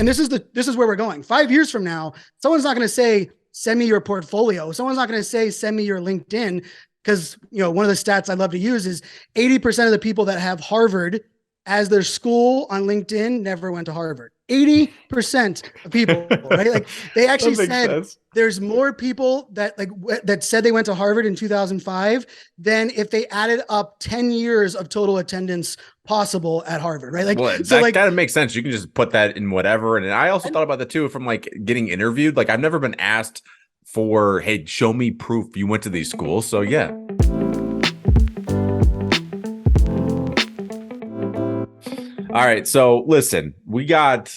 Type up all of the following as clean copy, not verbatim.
And this is where we're going. 5 years from now, someone's not going to say, send me your portfolio. Someone's not going to say, send me your LinkedIn. Because, one of the stats I love to use is 80% of the people that have Harvard as their school on LinkedIn never went to Harvard. 80% of people, right? Like they actually said there's more people that said they went to Harvard in 2005 than if they added up 10 years of total attendance possible at Harvard, right? Like, well, so that kind of makes sense. You can just put that in whatever. And I also thought about that too, from like getting interviewed. Like I've never been asked for, hey, show me proof you went to these schools. So yeah. All right. So listen, we got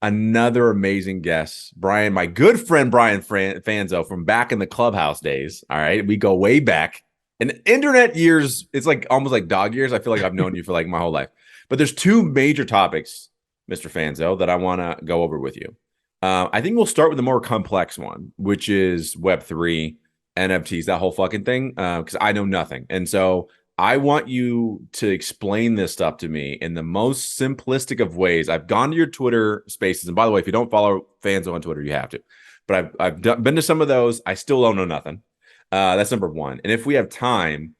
another amazing guest, Brian, my good friend, Brian Fanzo from back in the Clubhouse days. All right. We go way back in internet years. It's like almost like dog years. I feel like I've known you for like my whole life, but there's two major topics, Mr. Fanzo, that I want to go over with you. I think we'll start with the more complex one, which is Web3, NFTs, that whole fucking thing. Cause I know nothing. And so I want you to explain this stuff to me in the most simplistic of ways. I've gone to your Twitter spaces. And by the way, if you don't follow Fanzo on Twitter, you have to. But I've been to some of those. I still don't know nothing. That's number one. And if we have time,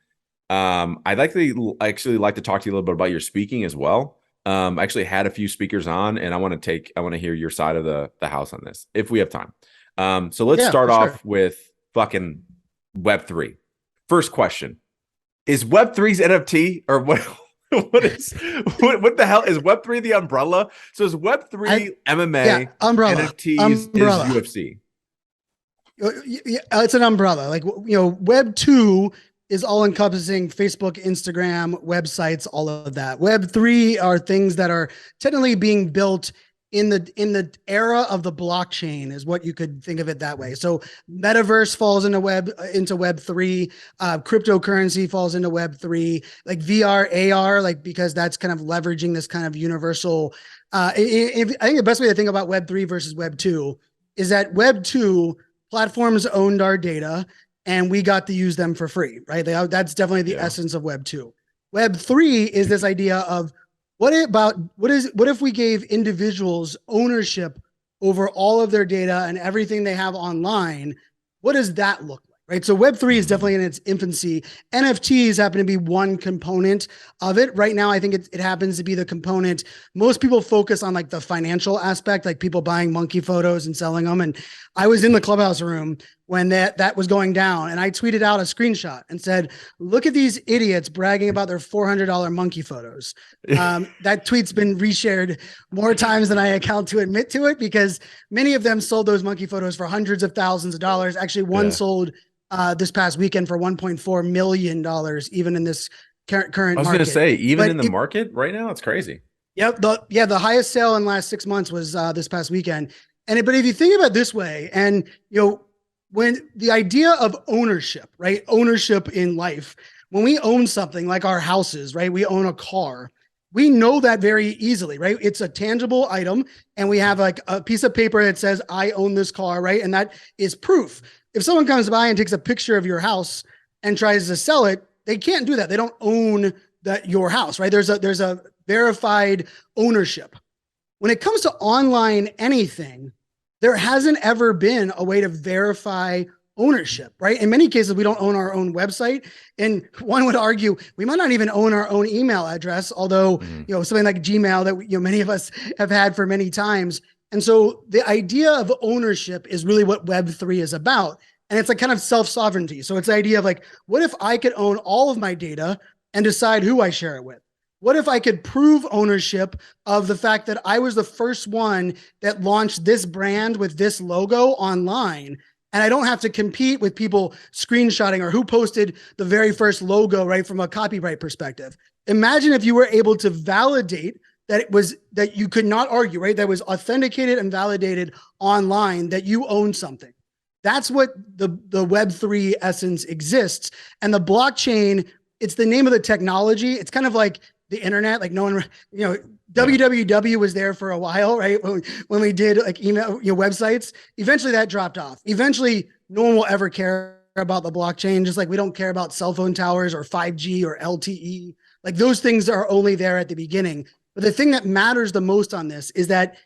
I'd actually like to talk to you a little bit about your speaking as well. I actually had a few speakers on, and I want to hear your side of the house on this if we have time. So let's start off with fucking Web3. First question. Is Web3's NFT or what? What the hell is Web3 the umbrella? So is Web3 MMA, umbrella, NFTs is UFC? Yeah, it's an umbrella. Like, Web2 is all encompassing Facebook, Instagram, websites, all of that. Web3 are things that are technically being built in the era of the blockchain, is what you could think of it that way. So metaverse falls into Web3, cryptocurrency falls into Web3, like VR, AR, like, because that's kind of leveraging this kind of universal. I think the best way to think about Web3 versus Web2 is that Web2 platforms owned our data and we got to use them for free, right? That's definitely the essence of Web2. Web3 is this idea of, what if we gave individuals ownership over all of their data and everything they have online? What does that look like, right? So Web3 is definitely in its infancy. NFTs happen to be one component of it. Right now, I think it happens to be the component. Most people focus on like the financial aspect, like people buying monkey photos and selling them. And I was in the Clubhouse room when that was going down, and I tweeted out a screenshot and said, look at these idiots bragging about their $400 monkey photos. That tweet's been reshared more times than I account to admit to it, because many of them sold those monkey photos for hundreds of thousands of dollars. Actually, one sold this past weekend for $1.4 million, even in this current market. I was going to say, even in the market right now, it's crazy. Yep. The highest sale in the last 6 months was this past weekend. But if you think about it this way, and when the idea of ownership, right? Ownership in life, when we own something like our houses, right? We own a car. We know that very easily, right? It's a tangible item, and we have like a piece of paper that says, I own this car, right? And that is proof. If someone comes by and takes a picture of your house and tries to sell it, they can't do that. They don't own your house, right? There's a verified ownership. When it comes to online anything, there hasn't ever been a way to verify ownership, right? In many cases, we don't own our own website. And one would argue we might not even own our own email address, although, something like Gmail that many of us have had for many times. And so the idea of ownership is really what Web3 is about. And it's like kind of self-sovereignty. So it's the idea of like, what if I could own all of my data and decide who I share it with? What if I could prove ownership of the fact that I was the first one that launched this brand with this logo online, and I don't have to compete with people screenshotting or who posted the very first logo, right, from a copyright perspective? Imagine if you were able to validate that you could not argue, right? That was authenticated and validated online that you own something. That's what the Web3 essence exists. And the blockchain, it's the name of the technology. It's kind of like the internet, like no one, www was there for a while, right? When we did like email, websites, eventually that dropped off. Eventually, no one will ever care about the blockchain, just like we don't care about cell phone towers or 5G or LTE. Like those things are only there at the beginning. But the thing that matters the most on this is that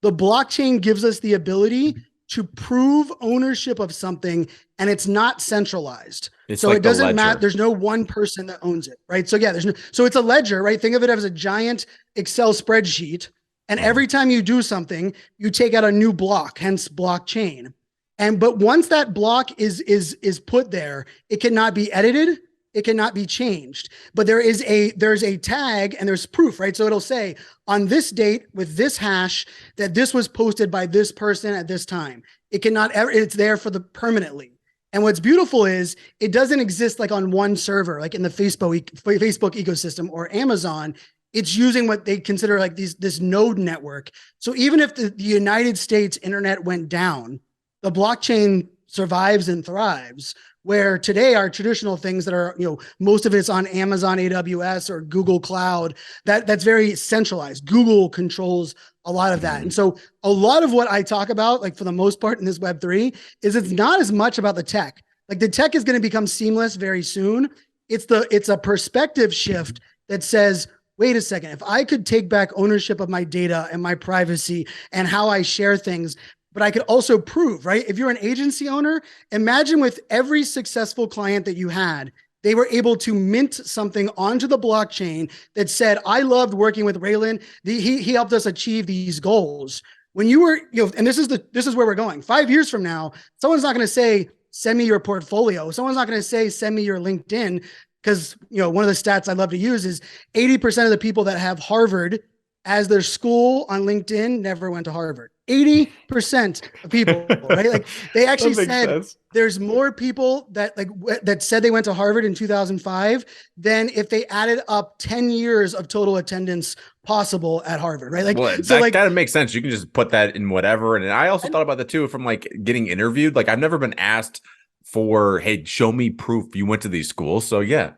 The blockchain gives us the ability to prove ownership of something, and it's not centralized. It's So like it the doesn't matter. ledger. There's no one person that owns it, right? So yeah, so it's a ledger, right? Think of it as a giant Excel spreadsheet. And every time you do something, you take out a new block, hence blockchain. But once that block is put there, it cannot be edited, it cannot be changed. But there's a tag and there's proof, right? So it'll say on this date with this hash that this was posted by this person at this time. It cannot ever, it's there for the permanently. And what's beautiful is it doesn't exist like on one server, like in the Facebook ecosystem or Amazon. It's using what they consider like this node network. So even if the United States internet went down, the blockchain survives and thrives. Where today our traditional things that are, most of it's on Amazon AWS or Google Cloud, that's very centralized. Google controls a lot of that. And so a lot of what I talk about, like for the most part in this Web3, is it's not as much about the tech. Like the tech is going to become seamless very soon. It's a perspective shift that says, wait a second, if I could take back ownership of my data and my privacy and how I share things, but I could also prove, right? If you're an agency owner, imagine with every successful client that you had, they were able to mint something onto the blockchain that said, I loved working with Raylen. He helped us achieve these goals. When you were, and this is where we're going. 5 years from now, someone's not going to say, send me your portfolio. Someone's not going to say, send me your LinkedIn. Because, one of the stats I love to use is 80% of the people that have Harvard as their school on LinkedIn never went to Harvard. 80% of people, right? Like they actually said there's more people that said they went to Harvard in 2005 than if they added up 10 years of total attendance possible at Harvard, right? Like, well, so that kind of makes sense. You can just put that in whatever. And I also thought about that too, from like getting interviewed. Like I've never been asked for, hey, show me proof you went to these schools. So yeah.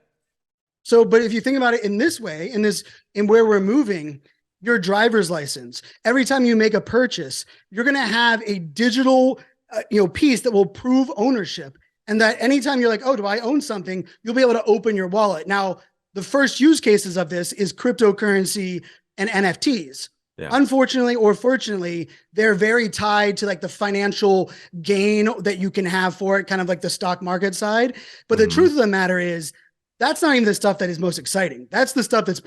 So, but if you think about it in this way, in where we're moving, your driver's license, every time you make a purchase, you're going to have a digital, piece that will prove ownership. And that anytime you're like, oh, do I own something? You'll be able to open your wallet. Now, the first use cases of this is cryptocurrency and NFTs. Yeah. Unfortunately or fortunately, they're very tied to like the financial gain that you can have for it, kind of like the stock market side. But the truth of the matter is, that's not even the stuff that is most exciting. That's the stuff that's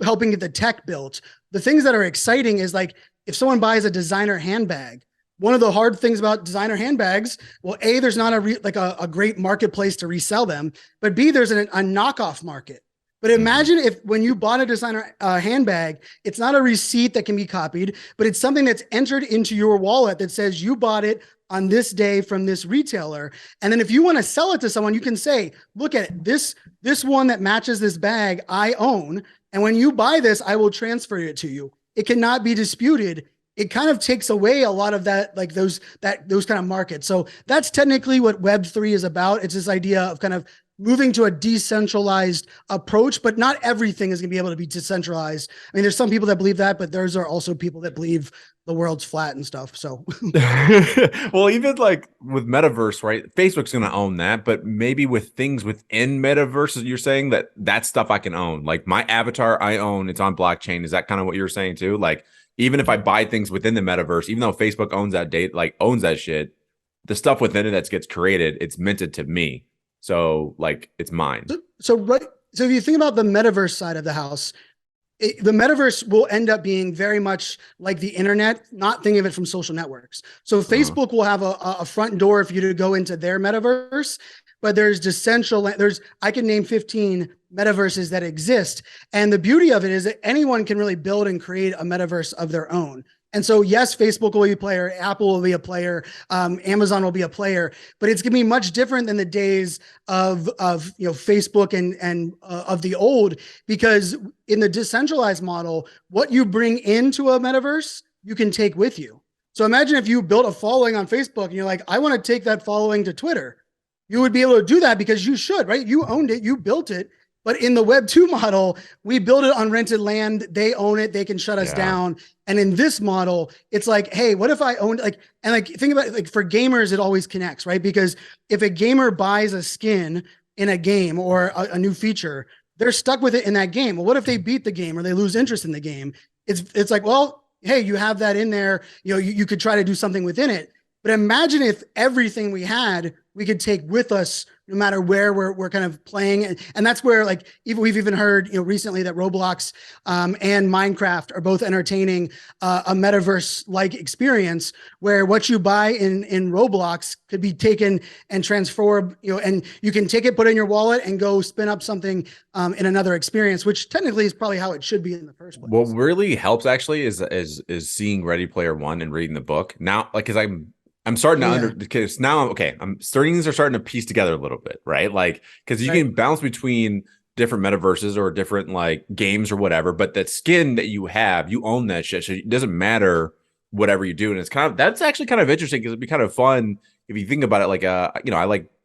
helping get the tech built. The things that are exciting is like, if someone buys a designer handbag, one of the hard things about designer handbags, well, A, there's not a great marketplace to resell them, but B, there's a knockoff market. But imagine if when you bought a designer handbag, it's not a receipt that can be copied, but it's something that's entered into your wallet that says you bought it on this day from this retailer. And then if you want to sell it to someone, you can say, look at it. This one that matches this bag I own. And when you buy this, I will transfer it to you. It cannot be disputed. It kind of takes away a lot of that, like those kind of markets. So that's technically what Web3 is about. It's this idea of kind of moving to a decentralized approach, but not everything is going to be able to be decentralized. I mean, there's some people that believe that, but there's are also people that believe the world's flat and stuff. So, well, even like with metaverse, right? Facebook's going to own that, but maybe with things within metaverse, you're saying that stuff I can own. Like my avatar, I own. It's on blockchain. Is that kind of what you're saying too? Like even if I buy things within the metaverse, even though Facebook owns that shit, the stuff within it that gets created, it's minted to me. So like it's mine. So if you think about the metaverse side of the house, the metaverse will end up being very much like the internet, not think of it from social networks. So Facebook will have a front door for you to go into their metaverse, but I can name 15 metaverses that exist. And the beauty of it is that anyone can really build and create a metaverse of their own. And so, yes, Facebook will be a player, Apple will be a player, Amazon will be a player, but it's going to be much different than the days of Facebook and of the old, because in the decentralized model, what you bring into a metaverse, you can take with you. So imagine if you built a following on Facebook and you're like, I want to take that following to Twitter. You would be able to do that because you should, right? You owned it, you built it. But in the Web 2 model, we build it on rented land. They own it. They can shut us down. And in this model, it's like, hey, what if I owned think about it, like for gamers, it always connects, right? Because if a gamer buys a skin in a game or a new feature, they're stuck with it in that game. Well, what if they beat the game or they lose interest in the game? It's like, well, hey, you have that in there, you could try to do something within it. But imagine if everything we had, we could take with us no matter where we're kind of playing. And that's where, like, we've even heard, recently that Roblox and Minecraft are both entertaining a metaverse-like experience where what you buy in Roblox could be taken and transformed, and you can take it, put it in your wallet and go spin up something in another experience, which technically is probably how it should be in the first place. What really helps actually is seeing Ready Player One and reading the book now, like, because I'm starting to because now things are starting to piece together a little bit, right? Like, because you can bounce between different metaverses or different like games or whatever, but that skin that you have, you own that shit. So it doesn't matter whatever you do. And it's that's actually kind of interesting because it'd be kind of fun if you think about it. Like, I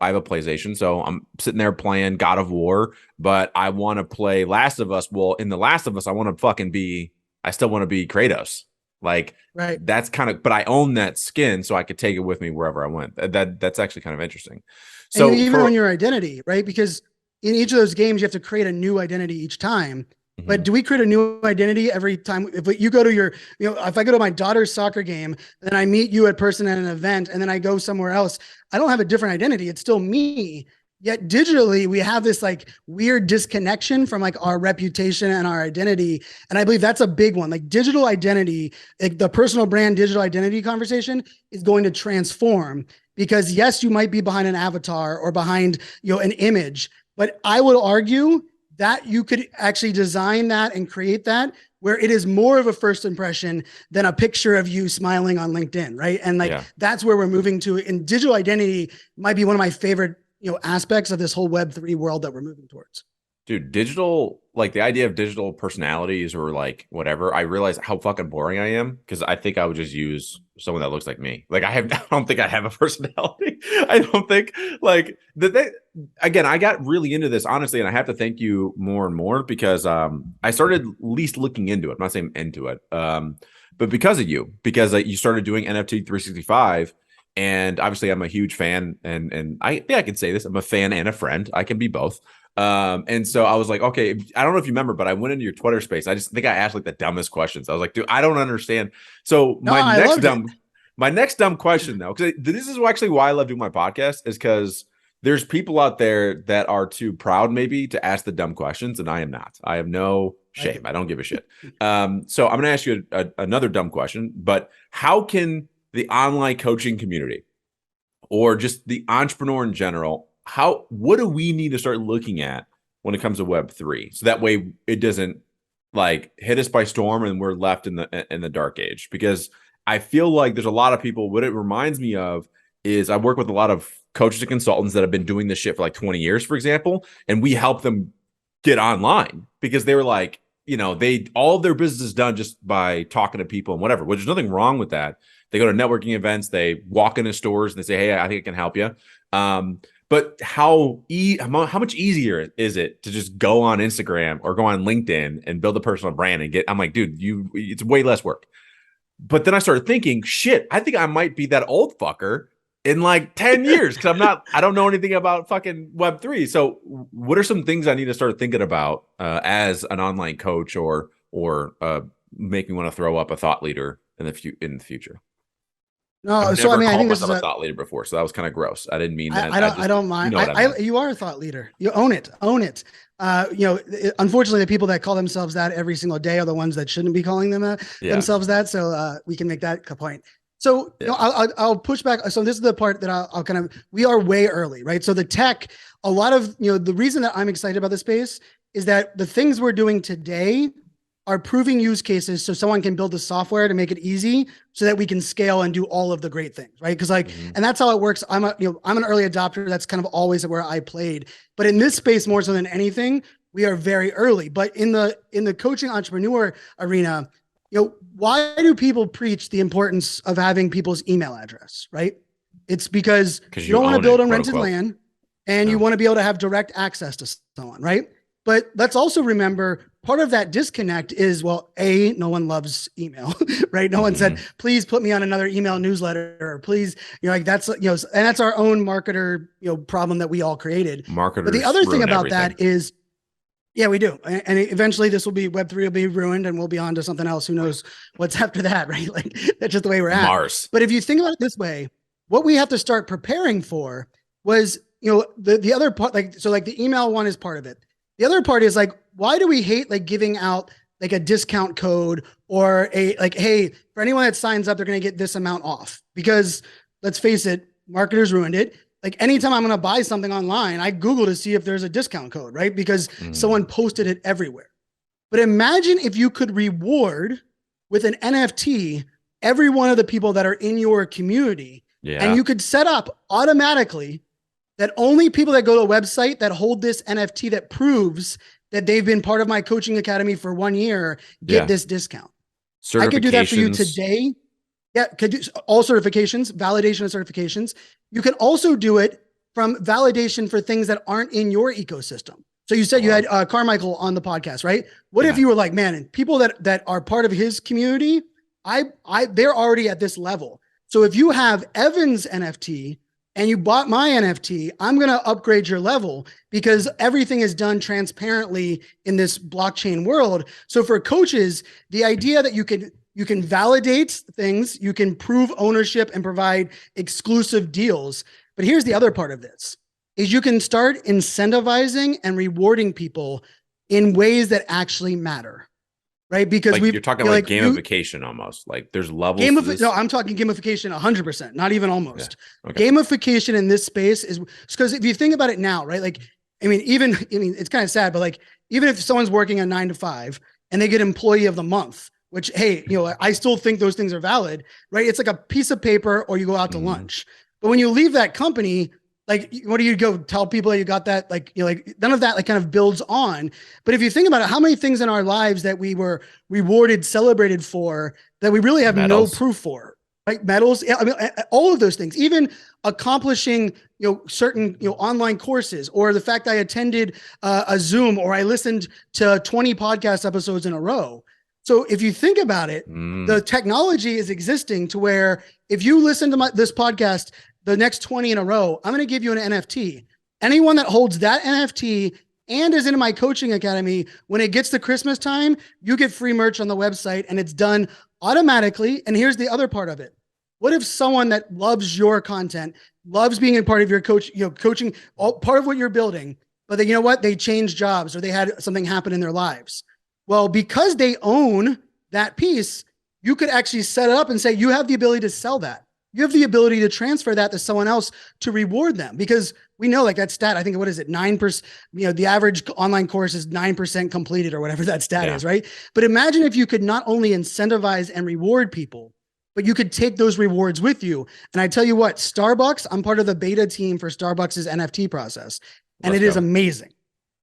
have a PlayStation, so I'm sitting there playing God of War, but I want to play Last of Us. Well, in the Last of Us, I still want to be Kratos. Like, that's kind of, but I own that skin, so I could take it with me wherever I went. That's actually kind of interesting. So and even on your identity, right? Because in each of those games, you have to create a new identity each time. Mm-hmm. But do we create a new identity every time? If you go to if I go to my daughter's soccer game, then I meet you in person at an event, and then I go somewhere else, I don't have a different identity. It's still me. Yet digitally, we have this like weird disconnection from like our reputation and our identity. And I believe that's a big one. Like digital identity, like the personal brand digital identity conversation is going to transform, because yes, you might be behind an avatar or behind, an image, but I would argue that you could actually design that and create that where it is more of a first impression than a picture of you smiling on LinkedIn, right? And that's where we're moving to. And digital identity might be one of my favorite aspects of this whole Web3 world that we're moving towards. Dude, digital, like the idea of digital personalities or like whatever, I realize how fucking boring I am, because I think I would just use someone that looks like me. Like I don't think I have a personality. I don't think like that. Again, I got really into this, honestly, and I have to thank you more and more because I started at least looking into it. I'm not saying into it, but because of you, because you started doing NFT 365. And obviously I'm a huge fan, and I can say this, I'm a fan and a friend. I can be both. And so I was like, okay, I don't know if you remember, but I went into your Twitter space. I just think I asked like the dumbest questions. I was like, dude, I don't understand. So my next dumb question though, because this is actually why I love doing my podcast, is because there's people out there that are too proud maybe to ask the dumb questions, and I am not. I have no shame. I don't give a shit. So I'm going to ask you another dumb question, but how can the online coaching community or just the entrepreneur in general, what do we need to start looking at when it comes to Web3? So that way it doesn't like hit us by storm and we're left in the dark age. Because I feel like there's a lot of people, what it reminds me of is I work with a lot of coaches and consultants that have been doing this shit for like 20 years, for example, and we help them get online because they were like, all of their business is done just by talking to people and whatever, which there's nothing wrong with that. They go to networking events, they walk into stores, and they say, hey, I think I can help you. But how much easier is it to just go on Instagram or go on LinkedIn and build a personal brand and I'm like, dude, it's way less work. But then I started thinking, shit, I think I might be that old fucker in like 10 years because I don't know anything about fucking Web3. So what are some things I need to start thinking about as an online coach or make me want to throw up a thought leader in the future? No, so I mean, I think this is a thought leader before, so that was kind of gross. I didn't mean that. I don't mind. You are a thought leader. You own it. Unfortunately, the people that call themselves that every single day are the ones that shouldn't be calling themselves that. So we can make that point. So I'll push back. So this is the part that I'll kind of. We are way early, right? So the tech, a lot of the reason that I'm excited about this space is that the things we're doing today are proving use cases so someone can build the software to make it easy so that we can scale and do all of the great things, right? Because and that's how it works. I'm an early adopter. That's kind of always where I played. But in this space, more so than anything, we are very early. But in the coaching entrepreneur arena, why do people preach the importance of having people's email address, right? It's because you don't want to build on rented land and you want to be able to have direct access to someone, right? But let's also remember part of that disconnect is, no one loves email, right? No one said, please put me on another email newsletter, or please, that's, and that's our own marketer, problem that we all created. Marketers. But the other thing about that is Yeah, we do. And eventually this will be Web3 will be ruined and we'll be on to something else. Who knows what's after that, right? Like that's just the way we're at. Mars. But if you think about it this way, what we have to start preparing for was, the other part, like, so like the email one is part of it. The other part is like, why do we hate like giving out like a discount code or a like, hey, for anyone that signs up, they're going to get this amount off? Because let's face it, marketers ruined it. Like anytime I'm going to buy something online, I Google to see if there's a discount code, right? Because someone posted it everywhere. But imagine if you could reward with an NFT every one of the people that are in your community. Yeah. And you could set up automatically that only people that go to a website that hold this NFT that proves that they've been part of my coaching academy for 1 year get this discount. I could do that for you today. Yeah, could do all certifications, validation of certifications. You can also do it from validation for things that aren't in your ecosystem. So you said you had Carmichael on the podcast, right? What if you were like, man, and people that are part of his community, they're already at this level. So if you have Evan's NFT and you bought my NFT, I'm going to upgrade your level because everything is done transparently in this blockchain world. So for coaches, the idea that you can validate things, you can prove ownership and provide exclusive deals. But here's the other part of this is you can start incentivizing and rewarding people in ways that actually matter. Right. Because like you're talking like gamification almost like there's levels. No, I'm talking gamification 100%, not even almost. Yeah. Okay. Gamification in this space is because if you think about it now, right? Like, it's kind of sad, but like, even if someone's working a 9 to 5 and they get employee of the month, which, hey, I still think those things are valid, right? It's like a piece of paper or you go out to lunch. But when you leave that company, like, what do you go tell people that you got that? Like, like none of that like kind of builds on. But if you think about it, how many things in our lives that we were rewarded, celebrated for that we really have no proof for, right? Medals. All of those things, even accomplishing, certain, online courses, or the fact I attended a Zoom or I listened to 20 podcast episodes in a row. So if you think about it, the technology is existing to where if you listen to this podcast, the next 20 in a row, I'm going to give you an NFT. Anyone that holds that NFT and is in my coaching academy, when it gets to Christmas time, you get free merch on the website and it's done automatically. And here's the other part of it. What if someone that loves your content, loves being a part of your coaching, part of what you're building, but they, they changed jobs or they had something happen in their lives? Well, because they own that piece, you could actually set it up and say, you have the ability to sell that. You have the ability to transfer that to someone else to reward them, because we know like that stat, I think, what is it? 9%, the average online course is 9% completed or whatever that stat is, right? But imagine if you could not only incentivize and reward people, but you could take those rewards with you. And I tell you what, Starbucks, I'm part of the beta team for Starbucks' NFT process. And it is amazing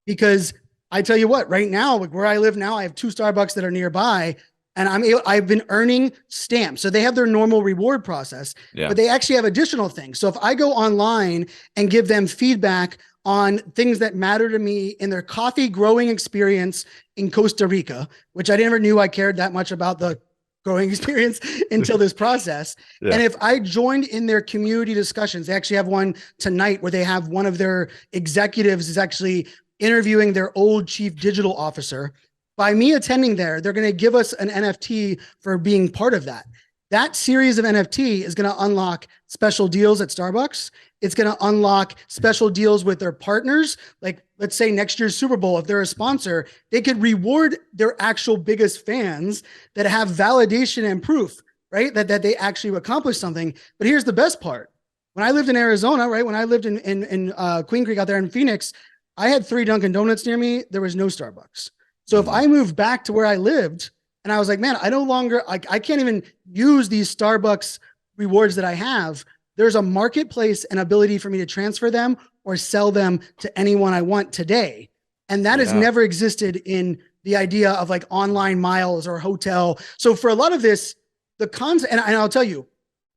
because I tell you what, right now, like where I live now, I have 2 Starbucks that are nearby. And I've been earning stamps. So they have their normal reward process, but they actually have additional things. So if I go online and give them feedback on things that matter to me in their coffee growing experience in Costa Rica, which I never knew I cared that much about the growing experience until this process. And if I joined in their community discussions, they actually have one tonight where they have one of their executives is actually interviewing their old chief digital officer. By me attending there, they're going to give us an NFT for being part of that. That series of NFT is going to unlock special deals at Starbucks. It's going to unlock special deals with their partners. Like, let's say next year's Super Bowl, if they're a sponsor, they could reward their actual biggest fans that have validation and proof, right? That they actually accomplished something. But here's the best part. When I lived in Arizona, right? When I lived in Queen Creek out there in Phoenix, I had 3 Dunkin' Donuts near me. There was no Starbucks. So if I moved back to where I lived and I was like, man, I can't even use these Starbucks rewards that I have. There's a marketplace and ability for me to transfer them or sell them to anyone I want today. And that has never existed in the idea of like online miles or hotel. So for a lot of this, the concept, and I'll tell you,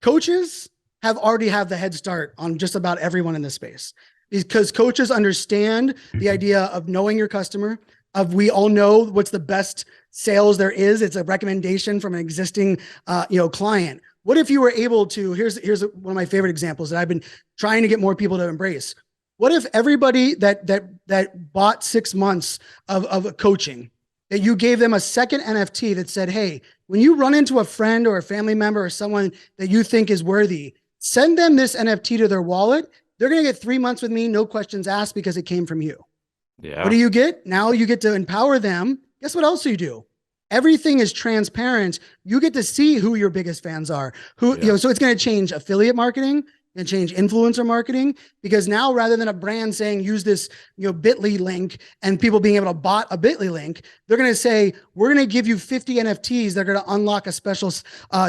coaches already have the head start on just about everyone in this space, because coaches understand the idea of knowing your customer. We all know what's the best sales there is. It's a recommendation from an existing, client. What if you were able to, here's one of my favorite examples that I've been trying to get more people to embrace. What if everybody that bought 6 months of coaching, that you gave them a second NFT that said, hey, when you run into a friend or a family member or someone that you think is worthy, send them this NFT to their wallet. They're going to get 3 months with me, no questions asked, because it came from you. Yeah. What do you get? Now you get to empower them. Guess what else you do? Everything is transparent. You get to see who your biggest fans are. So it's going to change affiliate marketing and change influencer marketing, because now rather than a brand saying use this, Bitly link and people being able to bot a Bitly link, they're going to say, we're going to give you 50 NFTs. They're going to unlock a special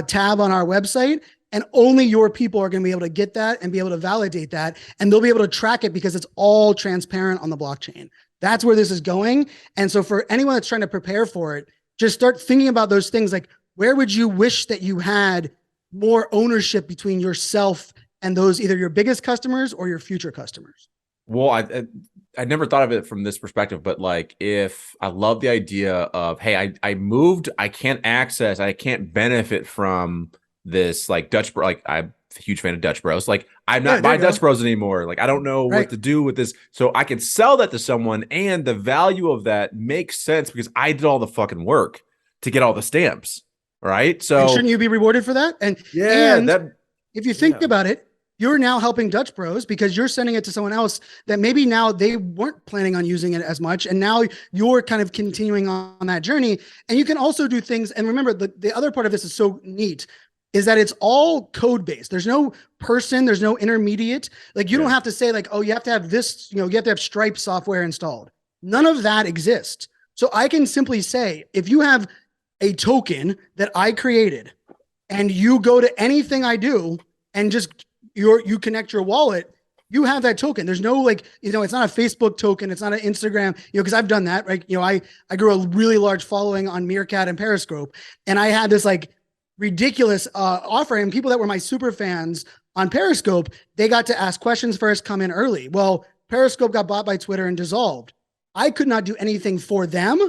tab on our website. And only your people are going to be able to get that and be able to validate that. And they'll be able to track it because it's all transparent on the blockchain. That's where this is going. And so for anyone that's trying to prepare for it, just start thinking about those things. Like, where would you wish that you had more ownership between yourself and those, either your biggest customers or your future customers? Well, I never thought of it from this perspective, but like, if I love the idea of, hey, I moved, I can't benefit from this, like Dutch Bro, like I'm a huge fan of Dutch Bros. Like, I'm not buying Dutch Bros anymore. Like, I don't know what to do with this. So I can sell that to someone, and the value of that makes sense because I did all the fucking work to get all the stamps. Right. So and shouldn't you be rewarded for that? And if you think about it, you're now helping Dutch Bros because you're sending it to someone else that maybe now they weren't planning on using it as much. And now you're kind of continuing on that journey. And you can also do things. And remember, the other part of this is so neat, is that it's all code-based. There's no person, there's no intermediate. Like, you don't have to say like, oh, you have to have this, you have to have Stripe software installed. None of that exists. So I can simply say, if you have a token that I created and you go to anything I do and just you connect your wallet, you have that token. There's no like, it's not a Facebook token. It's not an Instagram, because I've done that, right? I grew a really large following on Meerkat and Periscope. And I had this like ridiculous offer, and people that were my super fans on Periscope, they got to ask questions first, come in early. Well, Periscope got bought by Twitter and dissolved. I could not do anything for them,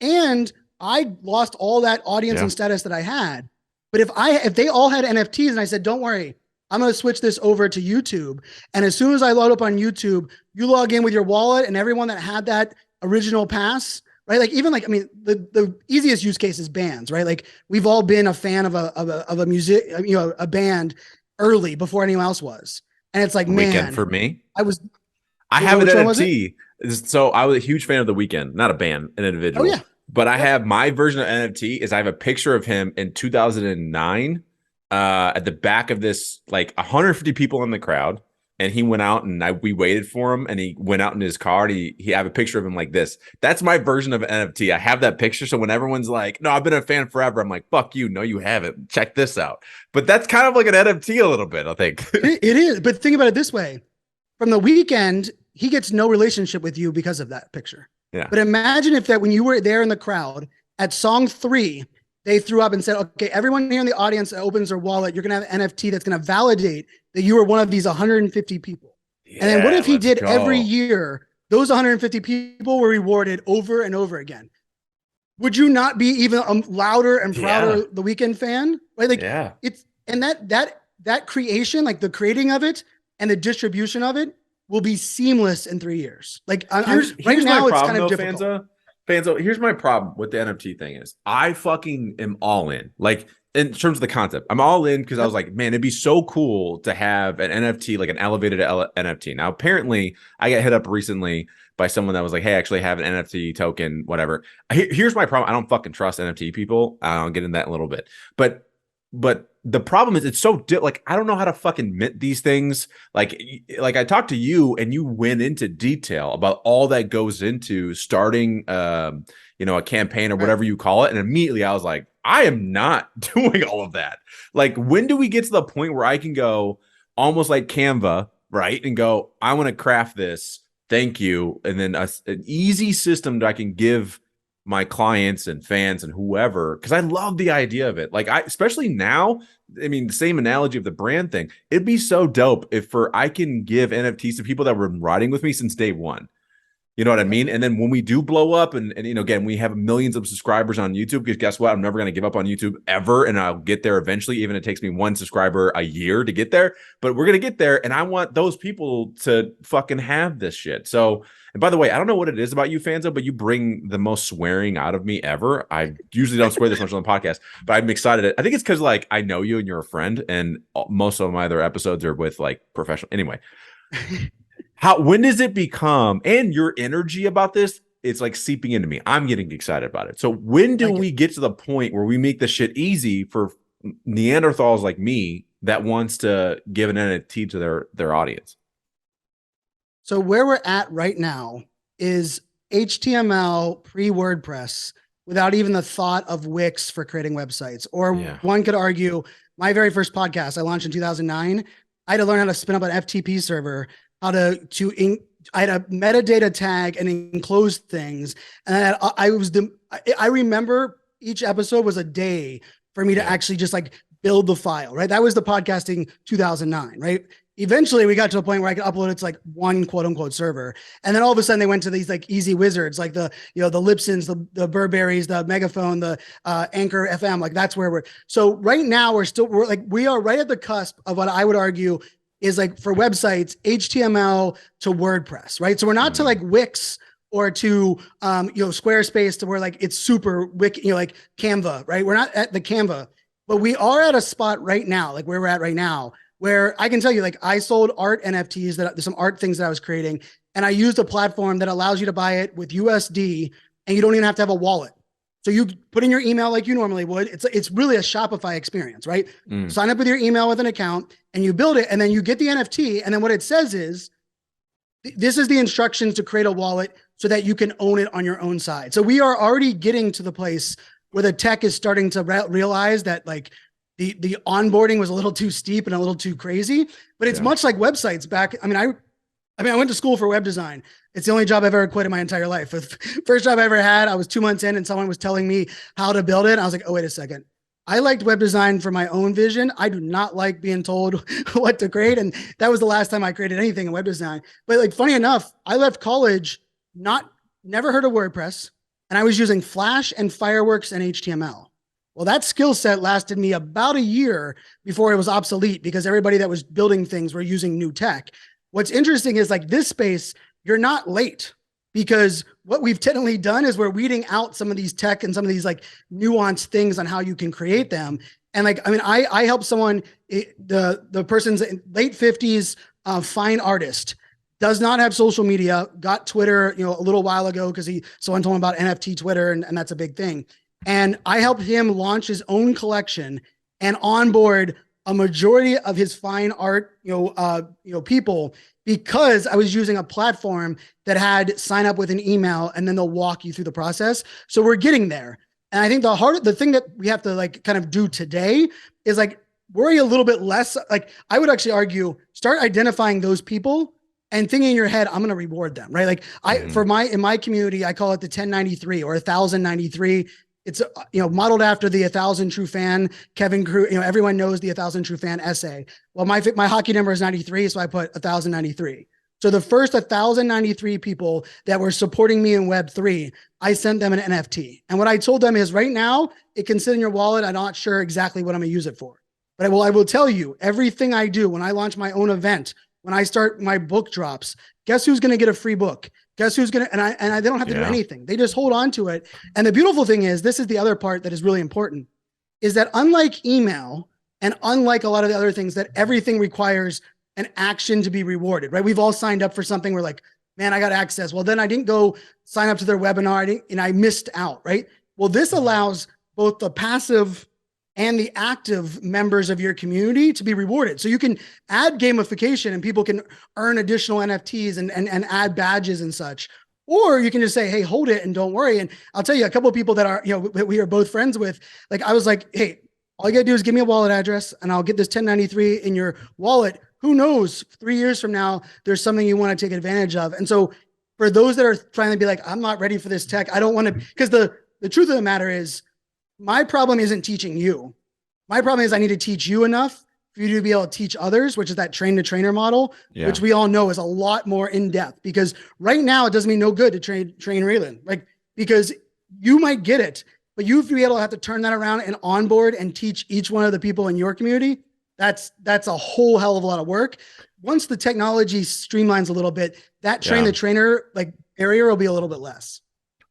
and I lost all that audience and status that I had. But if they all had NFTs and I said, don't worry, I'm going to switch this over to YouTube. And as soon as I load up on YouTube, you log in with your wallet, and everyone that had that original pass, right? Like, even like, I mean, the easiest use case is bands, right? Like, we've all been a fan of a music, a band early before anyone else was. And it's like, Weekend for me. I have an NFT. So I was a huge fan of The Weeknd, not a band, an individual. Oh, yeah. But I have my version of NFT is I have a picture of him in 2009 at the back of this, like 150 people in the crowd. And he went out, and we waited for him, and he went out in his car, and he have a picture of him like this. That's my version of an NFT. I have that picture. So when everyone's like, no, I've been a fan forever, I'm like, fuck you. No, you haven't. Check this out. But that's kind of like an NFT a little bit, I think. It is. But think about it this way. From The Weeknd, he gets no relationship with you because of that picture. Yeah. But imagine if that when you were there in the crowd at song 3, they threw up and said, okay, everyone here in the audience that opens their wallet, you're going to have an NFT that's going to validate that you were one of these 150 people. Yeah, and then what if he did every year, those 150 people were rewarded over and over again? Would you not be even a louder and prouder The Weeknd fan? Right? Like, it's, and that creation, like the creating of it and the distribution of it, will be seamless in 3 years. Like, here's right now, it's kind of difficult. Fanzo, here's my problem with the NFT thing is I fucking am all in. Like, in terms of the concept, I'm all in because I was like, man, it'd be so cool to have an NFT, like an elevated NFT. Now, apparently, I got hit up recently by someone that was like, hey, I actually have an NFT token, whatever. Here's my problem. I don't fucking trust NFT people. I'll get into that in a little bit. But the problem is it's so like, I don't know how to fucking mint these things. Like I talked to you and you went into detail about all that goes into starting, a campaign or whatever you call it. And immediately I was like, I am not doing all of that. Like, when do we get to the point where I can go almost like Canva, right? And go, I want to craft this. Thank you. And then an easy system that I can give my clients and fans and whoever, because I love the idea of it. Like, especially now, I mean, the same analogy of the brand thing. It'd be so dope if I can give NFTs to people that were riding with me since day one. You know what I mean? And then when we do blow up and again, we have millions of subscribers on YouTube, because guess what? I'm never going to give up on YouTube ever. And I'll get there eventually, even if it takes me 1 subscriber a year to get there, but we're going to get there. And I want those people to fucking have this shit. So, and by the way, I don't know what it is about you, Fanzo, but you bring the most swearing out of me ever. I usually don't swear this much on the podcast, but I'm excited. I think it's because like I know you and you're a friend, and most of my other episodes are with like professional. Anyway. When does it become, and your energy about this, it's like seeping into me. I'm getting excited about it. So when do we get to the point where we make this shit easy for Neanderthals like me that wants to give an NFT to their audience? So where we're at right now is HTML pre-WordPress without even the thought of Wix for creating websites. Or one could argue, my very first podcast I launched in 2009, I had to learn how to spin up an FTP server, how I had a metadata tag and enclose things. And I remember each episode was a day for me to actually just like build the file, right? That was the podcasting 2009, right? Eventually we got to a point where I could upload it to like one quote unquote server. And then all of a sudden they went to these like easy wizards, like the Lipsons, the Burberrys, the Megaphone, the Anchor FM. Like that's where so right now we are right at the cusp of what I would argue is like for websites, HTML to WordPress, right? So we're not to like Wix or to, Squarespace to where like it's super wiki, like Canva, right? We're not at the Canva, but we are at a spot right now, like where we're at right now, where I can tell you, like I sold art NFTs there's some art things that I was creating. And I used a platform that allows you to buy it with USD and you don't even have to have a wallet. So you put in your email like you normally would. It's really a Shopify experience, right? Sign up with your email with an account and you build it, and then you get the NFT. And then what it says is, this is the instructions to create a wallet so that you can own it on your own side. So we are already getting to the place where the tech is starting to realize that like the onboarding was a little too steep and a little too crazy, but it's much like websites back. I went to school for web design. It's the only job I've ever quit in my entire life. The first job I ever had, I was 2 months in and someone was telling me how to build it. And I was like, oh, wait a second. I liked web design for my own vision. I do not like being told what to create. And that was the last time I created anything in web design. But like, funny enough, I left college, never heard of WordPress. And I was using Flash and Fireworks and HTML. Well, that skill set lasted me about a year before it was obsolete because everybody that was building things were using new tech. What's interesting is like this space, you're not late, because what we've technically done is we're weeding out some of these tech and some of these like nuanced things on how you can create them. And like, I helped someone, the person's late 50s, fine artist, does not have social media, got Twitter, a little while ago because someone told him about NFT Twitter, and that's a big thing. And I helped him launch his own collection and onboard a majority of his fine art, people, because I was using a platform that had sign up with an email and then they'll walk you through the process. So we're getting there. And I think the thing that we have to like kind of do today is like worry a little bit less. Like I would actually argue, start identifying those people and thinking in your head, I'm going to reward them, right? Like in my community, I call it the 1093 or 1093. It's, modeled after the 1,000 True Fan, Kevin Crew, everyone knows the 1,000 True Fan essay. Well, my hockey number is 93, so I put 1,093. So the first 1,093 people that were supporting me in Web3, I sent them an NFT. And what I told them is right now, it can sit in your wallet. I'm not sure exactly what I'm going to use it for. But I will tell you, everything I do, when I launch my own event, when I start my book drops, guess who's going to get a free book? Guess who's going to, they don't have to do anything. They just hold on to it. And the beautiful thing is, this is the other part that is really important, is that unlike email and unlike a lot of the other things, that everything requires an action to be rewarded, right? We've all signed up for something. We're like, man, I got access. Well, then I didn't go sign up to their webinar and I missed out, right? Well, this allows both the passive and the active members of your community to be rewarded. So you can add gamification and people can earn additional NFTs and add badges and such. Or you can just say, hey, hold it and don't worry. And I'll tell you, a couple of people that are, we are both friends with, like, I was like, hey, all you gotta do is give me a wallet address and I'll get this 1093 in your wallet. Who knows, 3 years from now, there's something you want to take advantage of. And so for those that are trying to be like, I'm not ready for this tech, I don't want to, because the truth of the matter is, my problem isn't teaching you. My problem is I need to teach you enough for you to be able to teach others, which is that train the trainer model, which we all know is a lot more in depth, because right now it doesn't mean no good to train Raylen, like, because you might get it, but you be able to have to turn that around and onboard and teach each one of the people in your community. That's a whole hell of a lot of work. Once the technology streamlines a little bit, that train the trainer like barrier will be a little bit less.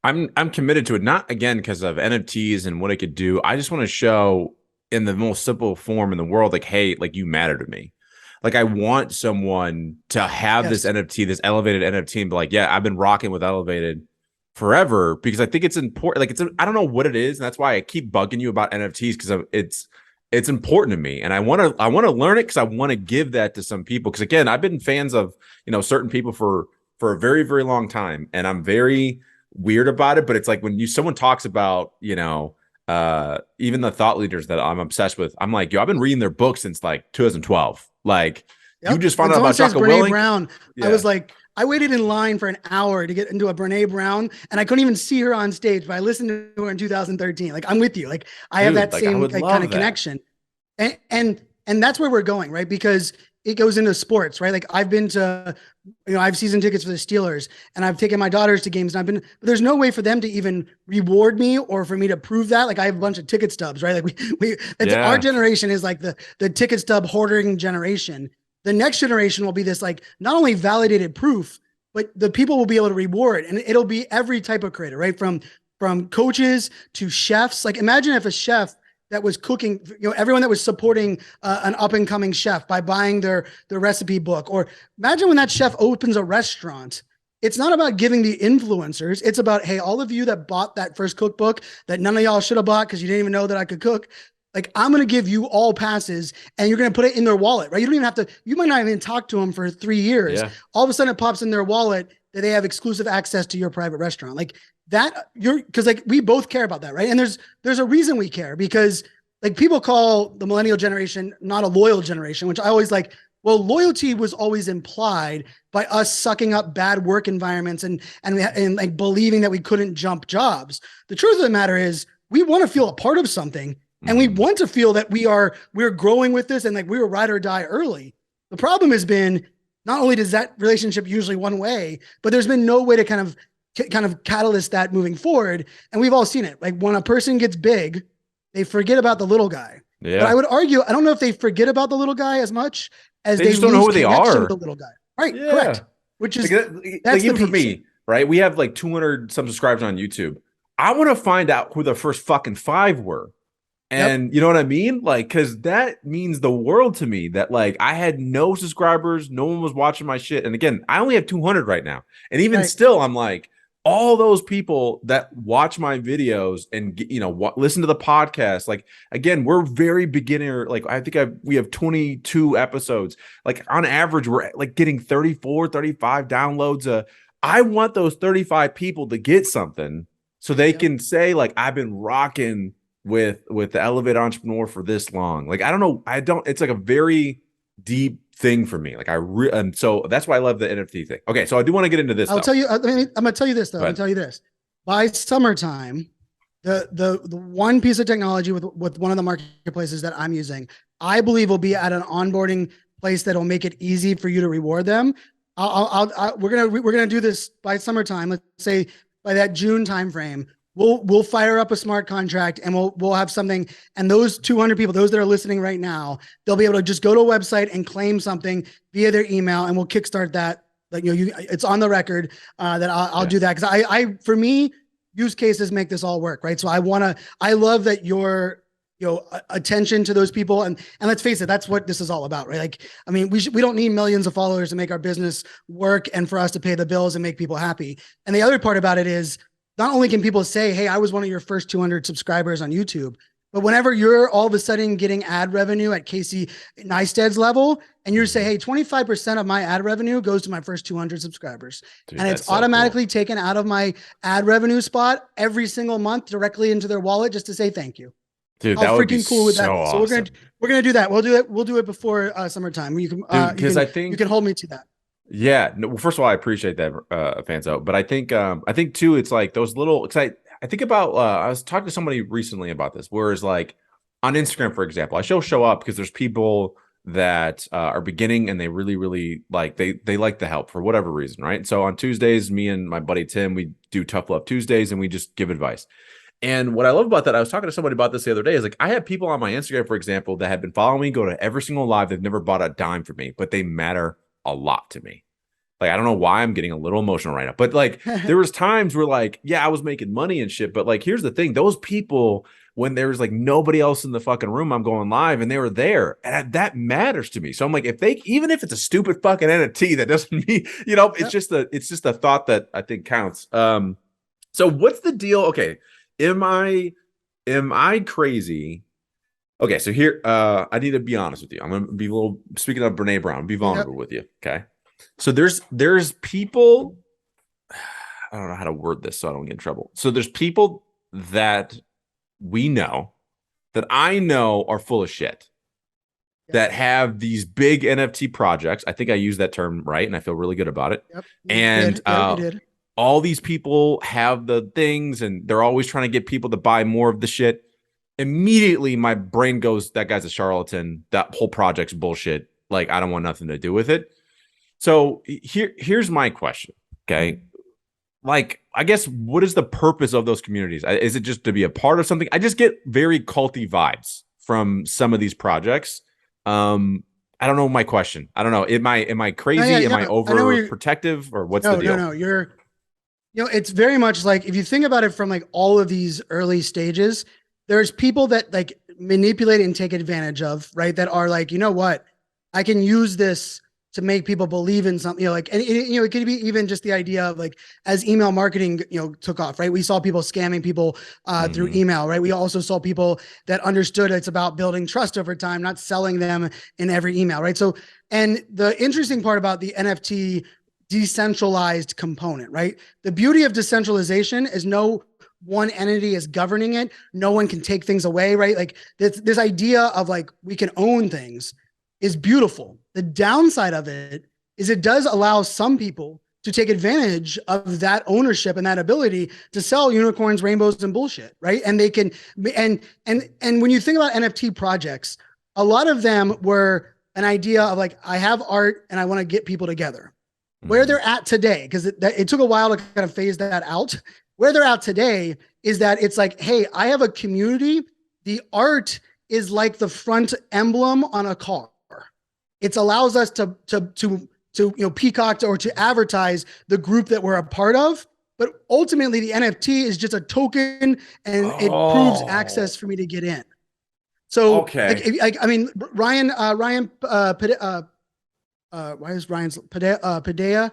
I'm committed to it, not again because of NFTs and what it could do. I just want to show in the most simple form in the world, like, hey, like, you matter to me. Like, I want someone to have this NFT, this elevated NFT, and be like, yeah, I've been rocking with elevated forever, because I think it's important. Like, I don't know what it is, and that's why I keep bugging you about NFTs, because it's important to me, and I want to learn it, because I want to give that to some people. Because again, I've been fans of certain people for a very, very long time, and I'm very weird about it. But it's like when someone talks about even the thought leaders that I'm obsessed with, I'm like, yo, I've been reading their books since like 2012. Like, you just found out about Jocko Willink. Brown. I was like, I waited in line for an hour to get into a Brene Brown, and I couldn't even see her on stage, but I listened to her in 2013. Like, I'm with you. Like, I have that same kind of connection. And that's where we're going, right? Because it goes into sports, right? Like, I've been to, I have season tickets for the Steelers, and I've taken my daughters to games, and but there's no way for them to even reward me or for me to prove that. Like, I have a bunch of ticket stubs, right? Like, our generation is like the ticket stub hoarding generation. The next generation will be this, like, not only validated proof, but the people will be able to reward, and it'll be every type of creator, right? From coaches to chefs. Like, imagine if a chef that was cooking, everyone that was supporting an up and coming chef by buying their recipe book, or imagine when that chef opens a restaurant. It's not about giving the influencers. It's about, hey, all of you that bought that first cookbook that none of y'all should have bought because you didn't even know that I could cook. Like, I'm going to give you all passes, and you're going to put it in their wallet, right? You don't even have to, you might not even talk to them for 3 years. Yeah. All of a sudden it pops in their wallet that they have exclusive access to your private restaurant. Like that, because like, we both care about that, right? And there's a reason we care, because like, people call the millennial generation not a loyal generation, which I always like, well, loyalty was always implied by us sucking up bad work environments and like believing that we couldn't jump jobs. The truth of the matter is, we want to feel a part of something. And we want to feel that we're growing with this, and like, we were ride or die early. The problem has been, not only does that relationship usually one way, but there's been no way to kind of catalyst that moving forward. And we've all seen it. Like, when a person gets big, they forget about the little guy. Yeah. But I would argue, I don't know if they forget about the little guy as much as they just don't know who they are. The little guy. Right. Yeah. Correct. Which is, that's even for me, right? We have like 200 some subscribers on YouTube. I want to find out who the first fucking 5 were. And you know what I mean? Like, because that means the world to me, that like, I had no subscribers, no one was watching my shit. And again, I only have 200 right now. And even still, I'm like, all those people that watch my videos and, listen to the podcast, like, again, we're very beginner. Like, I think we have 22 episodes. Like, on average, we're like getting 34, 35 downloads. I want those 35 people to get something so they can say, like, I've been rocking with the Elevated Entrepreneur for this long. Like, I don't know. It's like a very deep thing for me. Like, and so that's why I love the NFT thing. Okay. So I do want to get into this. I'll tell you, I'm going to tell you this though. I'm going to tell you this. By summertime, the one piece of technology with one of the marketplaces that I'm using, I believe will be at an onboarding place that'll make it easy for you to reward them. We're going to do this by summertime. Let's say by that June timeframe. We'll fire up a smart contract, and we'll have something. And those 200 people, those that are listening right now, they'll be able to just go to a website and claim something via their email, and we'll kickstart that. Like, it's on the record that I'll do that, because for me, use cases make this all work, right? So I love that your attention to those people, and let's face it, that's what this is all about, right? Like, I mean, we don't need millions of followers to make our business work and for us to pay the bills and make people happy. And the other part about it is, not only can people say, hey, I was one of your first 200 subscribers on YouTube, but whenever you're all of a sudden getting ad revenue at Casey Neistat's level, and you say, hey, 25% of my ad revenue goes to my first 200 subscribers. Dude, and it's automatically taken out of my ad revenue spot every single month directly into their wallet just to say thank you. Dude, that would be cool with that. Awesome. So we're gonna do that. We'll do it before summertime. You can because I think you can hold me to that. Yeah. No, well, first of all, I appreciate that, Fanzo. But I think too, it's like those little, because I think about, I was talking to somebody recently about this, whereas like on Instagram, for example, I show up because there's people that are beginning, and they really like they like the help for whatever reason, right? So on Tuesdays, me and my buddy Tim, we do Tough Love Tuesdays, and we just give advice. And what I love about that, I was talking to somebody about this the other day, is like I have people on my Instagram, for example, that have been following me, go to every single live. They've never bought a dime from me, but they matter a lot to me. Like, I don't know why I'm getting a little emotional right now, but like there was times where like, yeah, I was making money and shit, but like, here's the thing, those people, when there was like nobody else in the fucking room, I'm going live and they were there, and that matters to me. So I'm like, even if it's a stupid fucking NFT, that doesn't mean, it's just a thought that I think counts. So what's the deal? Okay. Am I crazy? Okay. So here, I need to be honest with you. I'm going to be speaking of Brene Brown, be vulnerable with you. Okay. So there's people, I don't know how to word this so I don't get in trouble. So there's people that we know, that I know are full of shit, that have these big NFT projects. I think I used that term right, and I feel really good about it. Yep, and you did. All these people have the things, and they're always trying to get people to buy more of the shit. Immediately, my brain goes, that guy's a charlatan. That whole project's bullshit. Like, I don't want nothing to do with it. So here's my question. Okay. Like, I guess, what is the purpose of those communities? Is it just to be a part of something? I just get very culty vibes from some of these projects. I don't know my question. I don't know. Am I crazy? Am I overprotective, or what's the deal? No, it's very much like, if you think about it from like all of these early stages, there's people that like manipulate and take advantage of, right? That are like, you know what, I can use this to make people believe in something, like, and it could be even just the idea of like, as email marketing, took off, right? We saw people scamming people through email, right? We also saw people that understood it's about building trust over time, not selling them in every email, right? So, and the interesting part about the NFT decentralized component, right? The beauty of decentralization is no one entity is governing it. No one can take things away, right? Like this idea of like, we can own things is beautiful. The downside of it is it does allow some people to take advantage of that ownership and that ability to sell unicorns, rainbows, and bullshit, right? And they can, and when you think about NFT projects, a lot of them were an idea of like, I have art and I want to get people together. Where they're at today, because it took a while to kind of phase that out. Where they're at today is that it's like, hey, I have a community. The art is like the front emblem on a car. It allows us to peacock or to advertise the group that we're a part of. But ultimately, the NFT is just a token, and it proves access for me to get in. So, okay, Ryan Padilla?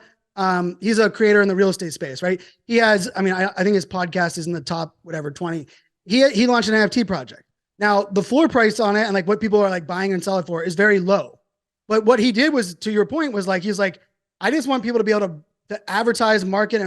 He's a creator in the real estate space, right? He has, I think his podcast is in the top, 20. He launched an NFT project. Now, the floor price on it and like what people are like buying and selling for is very low. But what he did was, to your point, was like, he's like, I just want people to be able to advertise, market,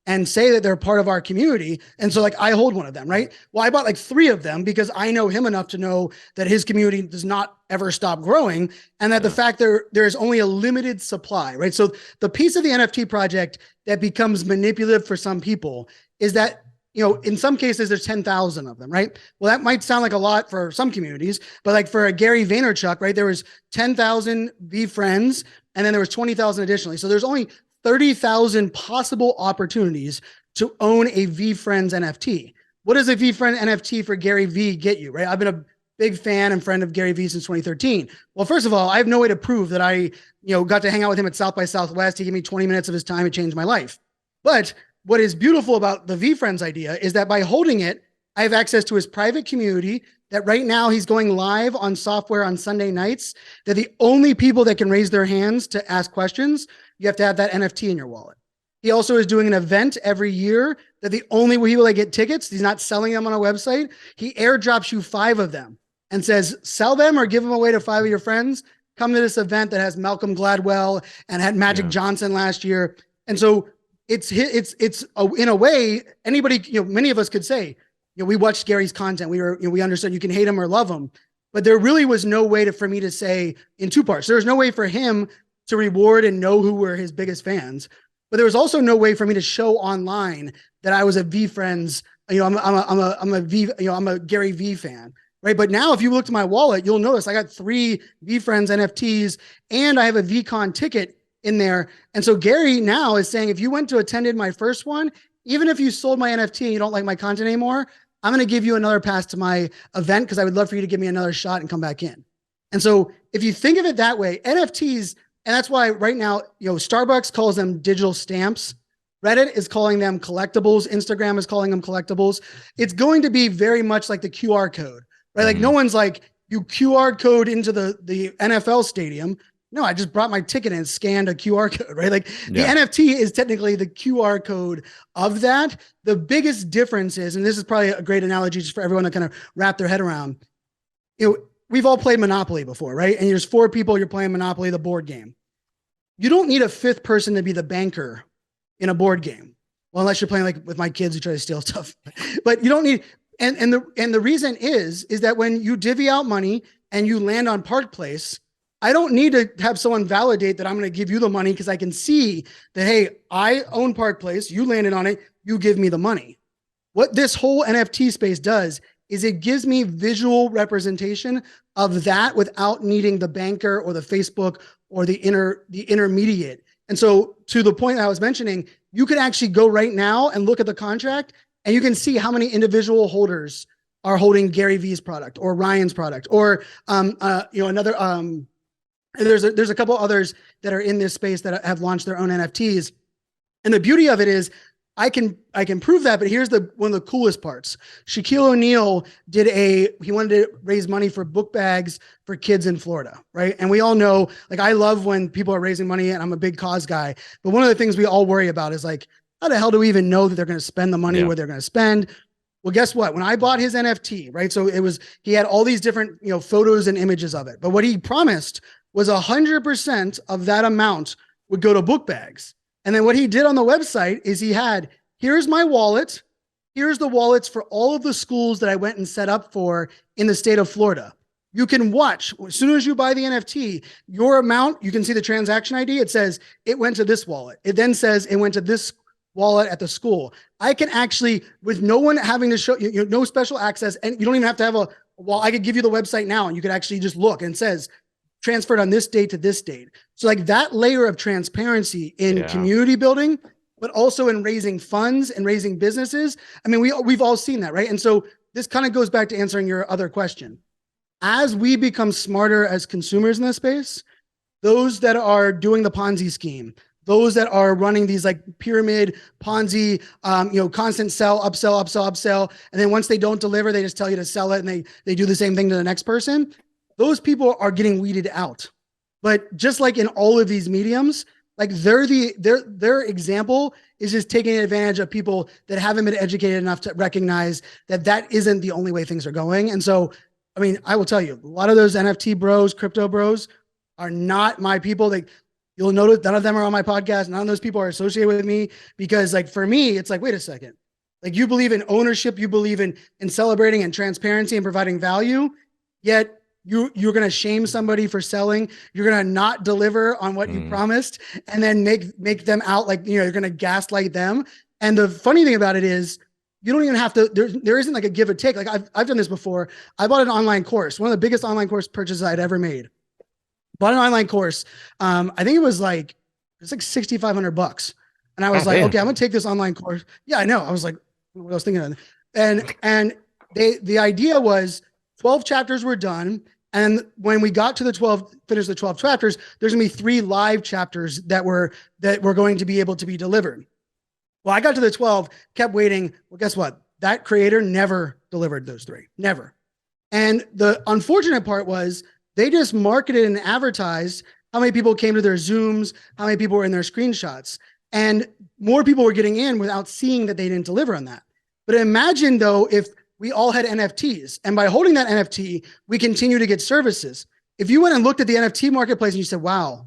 and say that they're part of our community. And so like, I hold one of them, right? Well, I bought like 3 of them because I know him enough to know that his community does not ever stop growing. And that the fact there's only a limited supply, right? So the piece of the NFT project that becomes manipulative for some people is that, in some cases there's 10,000 of them, right? Well, that might sound like a lot for some communities, but like for a Gary Vaynerchuk, right? There was 10,000 VFriends, and then there was 20,000 additionally. So there's only 30,000 possible opportunities to own a VFriends NFT. What does a VFriend NFT for Gary V get you, right? I've been a big fan and friend of Gary V since 2013. Well, first of all, I have no way to prove that I, got to hang out with him at South by Southwest. He gave me 20 minutes of his time. It changed my life. But what is beautiful about the VFriends idea is that by holding it, I have access to his private community, that right now he's going live on software on Sunday nights, that the only people that can raise their hands to ask questions, you have to have that NFT in your wallet. He also is doing an event every year that the only people that get tickets, he's not selling them on a website. He airdrops you 5 of them and says, sell them or give them away to 5 of your friends. Come to this event that has Malcolm Gladwell and had Magic Johnson last year. And so it's in a way, anybody, many of us could say, we watched Gary's content. We understood you can hate him or love him, but there really was no way for me to say in 2 parts. There was no way for him to reward and know who were his biggest fans, but there was also no way for me to show online that I was a VFriends. I'm a Gary V fan. right? But now if you look to my wallet, you'll notice I got 3 VFriends NFTs and I have a VCon ticket in there. And so Gary now is saying, if you went to attended my first one, even if you sold my NFT and you don't like my content anymore, I'm going to give you another pass to my event because I would love for you to give me another shot and come back in. And so if you think of it that way, NFTs, and that's why right now, Starbucks calls them digital stamps. Reddit is calling them collectibles. Instagram is calling them collectibles. It's going to be very much like the QR code, right? Like no one's like, you QR code into the NFL stadium. No, I just brought my ticket and scanned a QR code, right? Like the NFT is technically the QR code of that. The biggest difference is, and this is probably a great analogy just for everyone to kind of wrap their head around. We've all played Monopoly before, right? And there's 4 people, you're playing Monopoly, the board game. You don't need a 5th person to be the banker in a board game. Well, unless you're playing like with my kids who try to steal stuff, but you don't need, and the reason is that when you divvy out money and you land on Park Place, I don't need to have someone validate that I'm going to give you the money because I can see that, hey, I own Park Place, you landed on it, you give me the money. What this whole NFT space does is it gives me visual representation of that without needing the banker or the Facebook or the intermediate. And so to the point that I was mentioning, you could actually go right now and look at the contract and you can see how many individual holders are holding Gary V's product or Ryan's product or another there's a couple others that are in this space that have launched their own NFTs. And the beauty of it is I can prove that, but here's one of the coolest parts. Shaquille O'Neal he wanted to raise money for book bags for kids in Florida, right? And we all know, like, I love when people are raising money and I'm a big cause guy, but one of the things we all worry about is like, how the hell do we even know that they're going to spend the money where they're going to spend? Well, guess what? When I bought his NFT, right? So he had all these different, photos and images of it, but what he promised was 100% of that amount would go to book bags. And then what he did on the website is here's my wallet. Here's the wallets for all of the schools that I went and set up for in the state of Florida. You can watch, as soon as you buy the NFT, your amount, you can see the transaction ID. It says it went to this wallet. It then says it went to this wallet at the school. I can actually, with no one having to show you, no special access, and you don't even have to have I could give you the website now and you could actually just look and it says, transferred on this date to this date. So like that layer of transparency in community building, but also in raising funds and raising businesses. I mean, we've all seen that, right? And so this kind of goes back to answering your other question. As we become smarter as consumers in this space, those that are doing the Ponzi scheme, those that are running these like pyramid Ponzi, constant sell, upsell. And then once they don't deliver, they just tell you to sell it. And they do the same thing to the next person. Those people are getting weeded out. But just like in all of these mediums, like their example is just taking advantage of people that haven't been educated enough to recognize that isn't the only way things are going. And so, I mean, I will tell you, a lot of those NFT bros, crypto bros are not my people. Like you'll notice none of them are on my podcast. None of those people are associated with me because like, for me, it's like, wait a second. Like you believe in ownership, you believe in celebrating and transparency and providing value, yet you're going to shame somebody for selling. You're going to not deliver on what you promised and then make them out like, you're going to gaslight them. And the funny thing about it is you don't even have to, there isn't like a give or take. Like I've done this before. I bought an online course, one of the biggest online course purchases I'd ever made. Bought an online course. I think it was like $6,500. And I was okay, I'm going to take this online course. Yeah, I know. I was like, what I was thinking of. And the idea was 12 chapters were done. And when we got to finished the 12 chapters, there's gonna be 3 live chapters that were going to be able to be delivered. Well, I got to the 12, kept waiting. Well, guess what? That creator never delivered those 3, never. And the unfortunate part was they just marketed and advertised how many people came to their Zooms, how many people were in their screenshots. And more people were getting in without seeing that they didn't deliver on that. But imagine though, if we all had NFTs. And by holding that NFT, we continue to get services. If you went and looked at the NFT marketplace and you said, wow,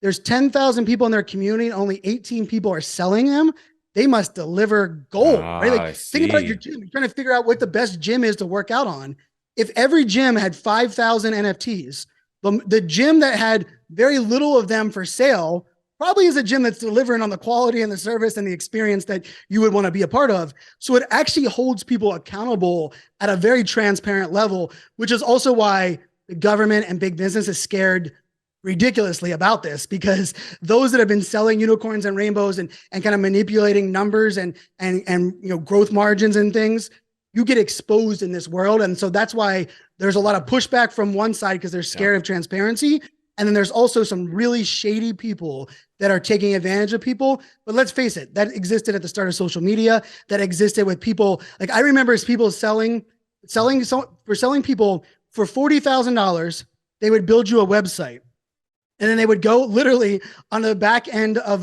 there's 10,000 people in their community and only 18 people are selling them, they must deliver gold, right? Like think about your gym. You're trying to figure out what the best gym is to work out on. If every gym had 5,000 NFTs, the gym that had very little of them for sale probably is a gym that's delivering on the quality and the service and the experience that you would want to be a part of. So it actually holds people accountable at a very transparent level, which is also why the government and big business is scared ridiculously about this, because those that have been selling unicorns and rainbows and kind of manipulating numbers and growth margins and things, you get exposed in this world. And so that's why there's a lot of pushback from one side, because they're scared of transparency. And then there's also some really shady people that are taking advantage of people. But let's face it, that existed at the start of social media. That existed with people. Like, I remember people selling people for $40,000, they would build you a website. And then they would go literally on the back end of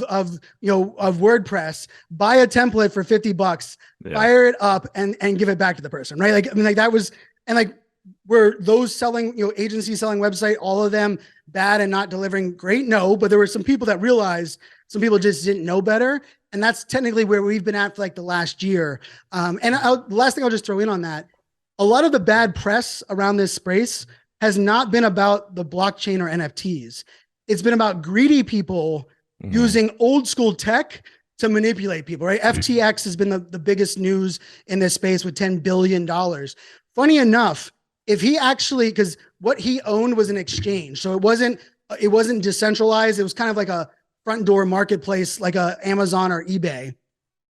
WordPress, buy a template for $50, fire it up and give it back to the person, right? Like, I mean, like that was, and like, were those selling, agencies selling website, all of them bad and not delivering great? No, but there were some people that realized some people just didn't know better. And that's technically where we've been at for like the last year. The last thing I'll just throw in on that, a lot of the bad press around this space has not been about the blockchain or NFTs. It's been about greedy people using old school tech to manipulate people, right? FTX has been the biggest news in this space with $10 billion. Funny enough, if he actually, because what he owned was an exchange. So it wasn't decentralized. It was kind of like a front door marketplace, like a Amazon or eBay.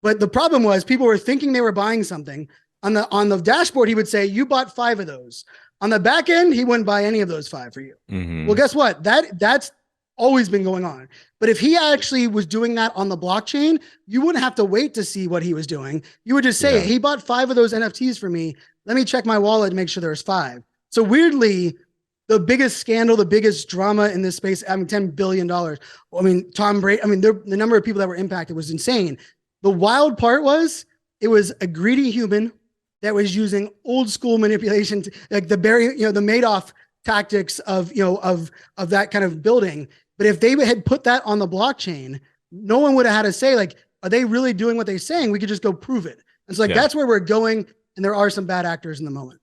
But the problem was people were thinking they were buying something. On the dashboard, he would say, you bought 5 of those. On the back end, he wouldn't buy any of those 5 for you. Well, guess what? That's always been going on. But if he actually was doing that on the blockchain, you wouldn't have to wait to see what he was doing. You would just say, he bought 5 of those NFTs for me. Let me check my wallet and make sure there's 5. So weirdly, the biggest scandal, the biggest drama in this space, I mean, $10 billion. I mean, Tom Brady, I mean, the number of people that were impacted was insane. The wild part was it was a greedy human that was using old school manipulation, like the Madoff tactics of that kind of building. But if they had put that on the blockchain, no one would have had to say, like, are they really doing what they're saying? We could just go prove it. And so that's where we're going. And there are some bad actors in the moment.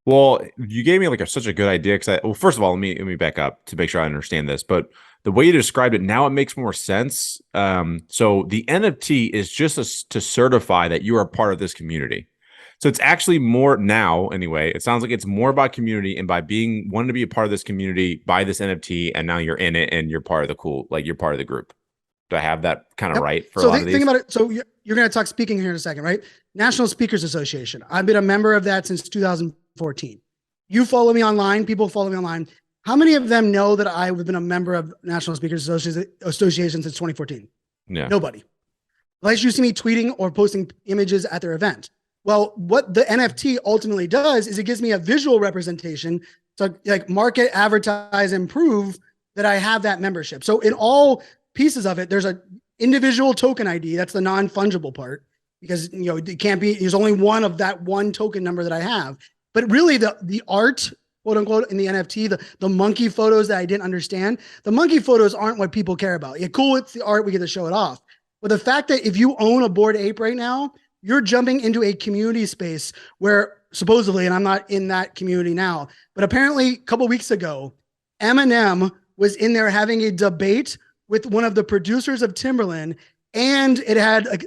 Well, you gave me like such a good idea. Well, first of all, let me back up to make sure I understand this, but the way you described it now, it makes more sense. So the NFT is just to certify that you are part of this community. So it's actually more now, anyway, it sounds like it's more about community, and by wanting to be a part of this community, buy this NFT, and now you're in it and you're part of you're part of the group. Do I have that kind of right for a lot of these? Think about it. So you're going to talk speaking here in a second, right? National Speakers Association. I've been a member of that since 2014. You follow me online. People follow me online. How many of them know that I've been a member of National Speakers Association since 2014? Yeah. Nobody. Unless you see me tweeting or posting images at their event. Well, what the NFT ultimately does is it gives me a visual representation to like market, advertise, and prove that I have that membership. So in all pieces of it, there's a individual token ID. That's the non-fungible part, because it can't be, there's only one of that one token number that I have. But really the art, quote unquote, in the NFT, the monkey photos that I didn't understand, the monkey photos aren't what people care about. Yeah, cool, it's the art, we get to show it off. But the fact that if you own a Bored Ape right now, you're jumping into a community space where supposedly, and I'm not in that community now, but apparently a couple of weeks ago, Eminem was in there having a debate with one of the producers of Timberland, and it had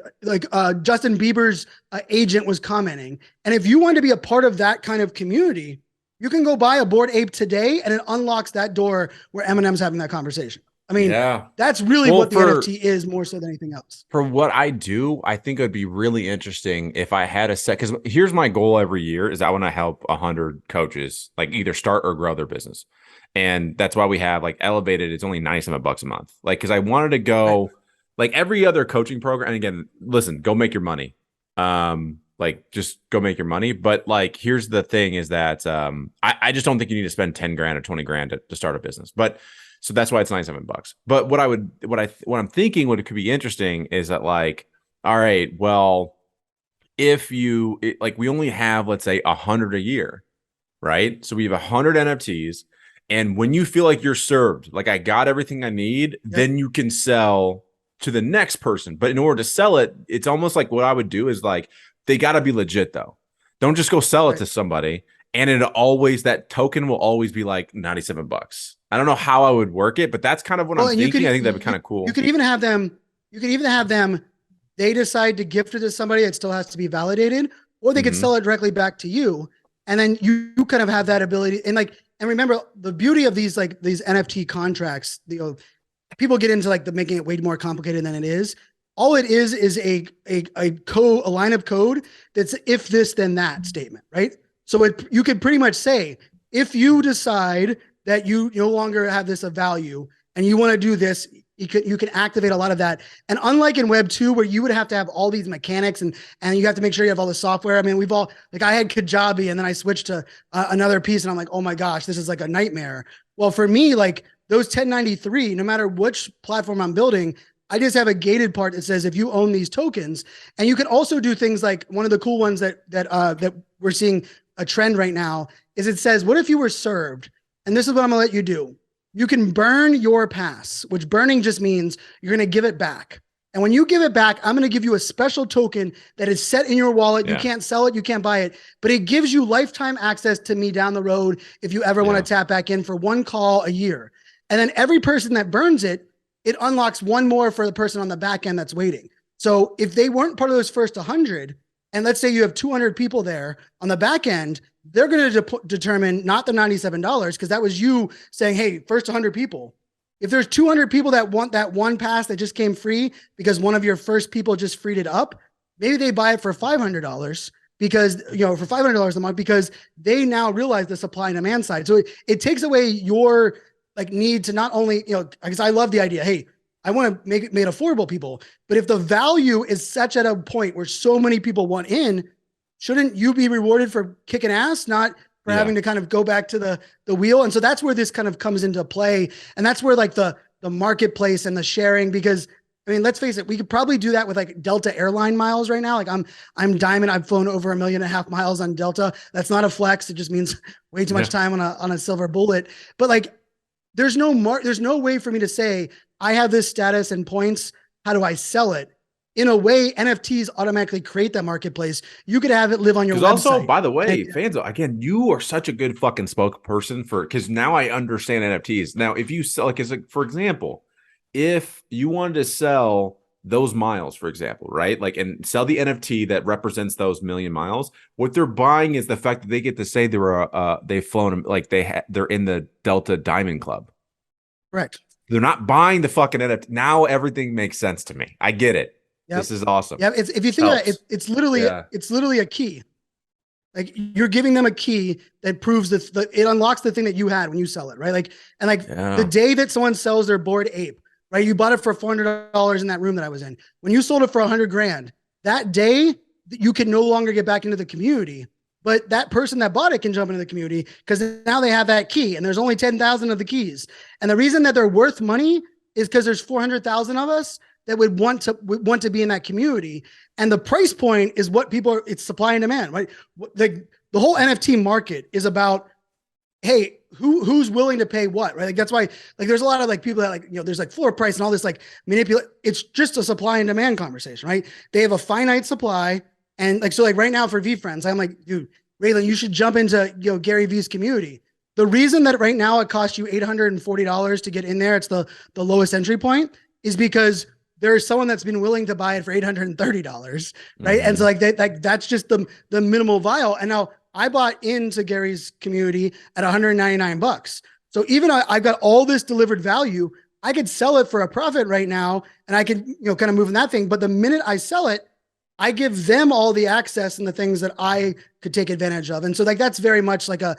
Justin Bieber's agent was commenting. And if you want to be a part of that kind of community, you can go buy a Bored Ape today, and it unlocks that door where Eminem's having that conversation. I mean, that's really what the NFT is, more so than anything else. For what I do, I think it would be really interesting if I had a set, because here's my goal every year is I want to help 100 coaches like either start or grow their business. And that's why we have like Elevated. It's only $97 a month. Like, because I wanted to go like every other coaching program. And again, listen, go make your money. Like just go make your money. But like, here's the thing is that I just don't think you need to spend 10 grand or 20 grand to start a business. But so that's why it's $97. But what I'm thinking could be interesting is that like, all right, well, if we only have, let's say 100 a year, right? So we have 100 NFTs. And when you feel like you're served, like I got everything I need, then you can sell to the next person. But in order to sell it, it's almost like what I would do is like, they got to be legit though. Don't just go sell it to somebody. And that token will always be like $97. I don't know how I would work it, but that's kind of what I'm thinking. I think that'd be kind of cool. You could even have them, they decide to gift it to somebody. It still has to be validated, or they could sell it directly back to you. And then you kind of have that ability. And remember the beauty of these NFT contracts, people get into making it way more complicated than it is. All it is a line of code that's if this, then that statement, right? So you could pretty much say, if you decide that you no longer have this of value and you want to do this, you can activate a lot of that. And unlike in Web 2, where you would have to have all these mechanics and you have to make sure you have all the software. I mean, we've all, I had Kajabi and then I switched to another piece and I'm like, oh my gosh, this is like a nightmare. Well, for me, those 1093, no matter which platform I'm building, I just have a gated part that says, if you own these tokens. And you can also do things like, one of the cool ones that we're seeing a trend right now is it says, what if you were served? And this is what I'm gonna let you do. You can burn your pass, which burning just means you're going to give it back. And when you give it back, I'm going to give you a special token that is set in your wallet. You can't sell it. You can't buy it, but it gives you lifetime access to me down the road if you ever want to tap back in for one call a year. And then every person that burns it, it unlocks one more for the person on the back end that's waiting. So if they weren't part of those first 100, and let's say you have 200 people there on the back end, they're going to determine not the $97 because that was you saying, hey, first 100 people. If there's 200 people that want that one pass that just came free because one of your first people just freed it up, maybe they buy it for $500 because, for $500 a month because they now realize the supply and demand side. So it takes away your need to not only, because I love the idea, hey, I want to make it made affordable people, but if the value is such at a point where so many people want in, shouldn't you be rewarded for kicking ass, not for having to kind of go back to the wheel? And so that's where this kind of comes into play. And that's where the marketplace and the sharing, because I mean, let's face it, we could probably do that with Delta airline miles right now. I'm Diamond. I've flown over 1.5 million miles on Delta. That's not a flex. It just means way too much time on a silver bullet. But there's no way for me to say I have this status and points. How do I sell it? In a way, NFTs automatically create that marketplace. You could have it live on your website. Also, by the way, Fanzo, again, you are such a good fucking spokesperson because now I understand NFTs. Now, if you sell, for example, if you wanted to sell those miles, for example, right? And sell the NFT that represents those 1 million miles, what they're buying is the fact that they get to say they've flown, they're in the Delta Diamond Club. Correct. They're not buying the fucking NFT. Now everything makes sense to me. I get it. Yep. This is awesome. Yeah, if you think about it, it's literally a key. You're giving them a key that proves that it unlocks the thing that you had when you sell it, right? The day that someone sells their Bored Ape, right? You bought it for $400 in that room that I was in. When you sold it for $100 grand, that day you can no longer get back into the community. But that person that bought it can jump into the community because now they have that key, and there's only 10,000 of the keys. And the reason that they're worth money is because there's 400,000 of us that would want to be in that community. And the price point is what it's supply and demand, right? The whole NFT market is about, hey, who's willing to pay what, right? That's why there's a lot of people that there's floor price and all this manipulate. It's just a supply and demand conversation, right? They have a finite supply. And right now for VeeFriends, I'm like, dude, Raylen, you should jump into, Gary Vee's community. The reason that right now it costs you $840 to get in there, it's the lowest entry point, is because there's someone that's been willing to buy it for $830, right? And so that's just the minimal vial. And now I bought into Gary's community at $199. So even I've got all this delivered value, I could sell it for a profit right now, and I could kind of move in that thing. But the minute I sell it, I give them all the access and the things that I could take advantage of. And so that's very much a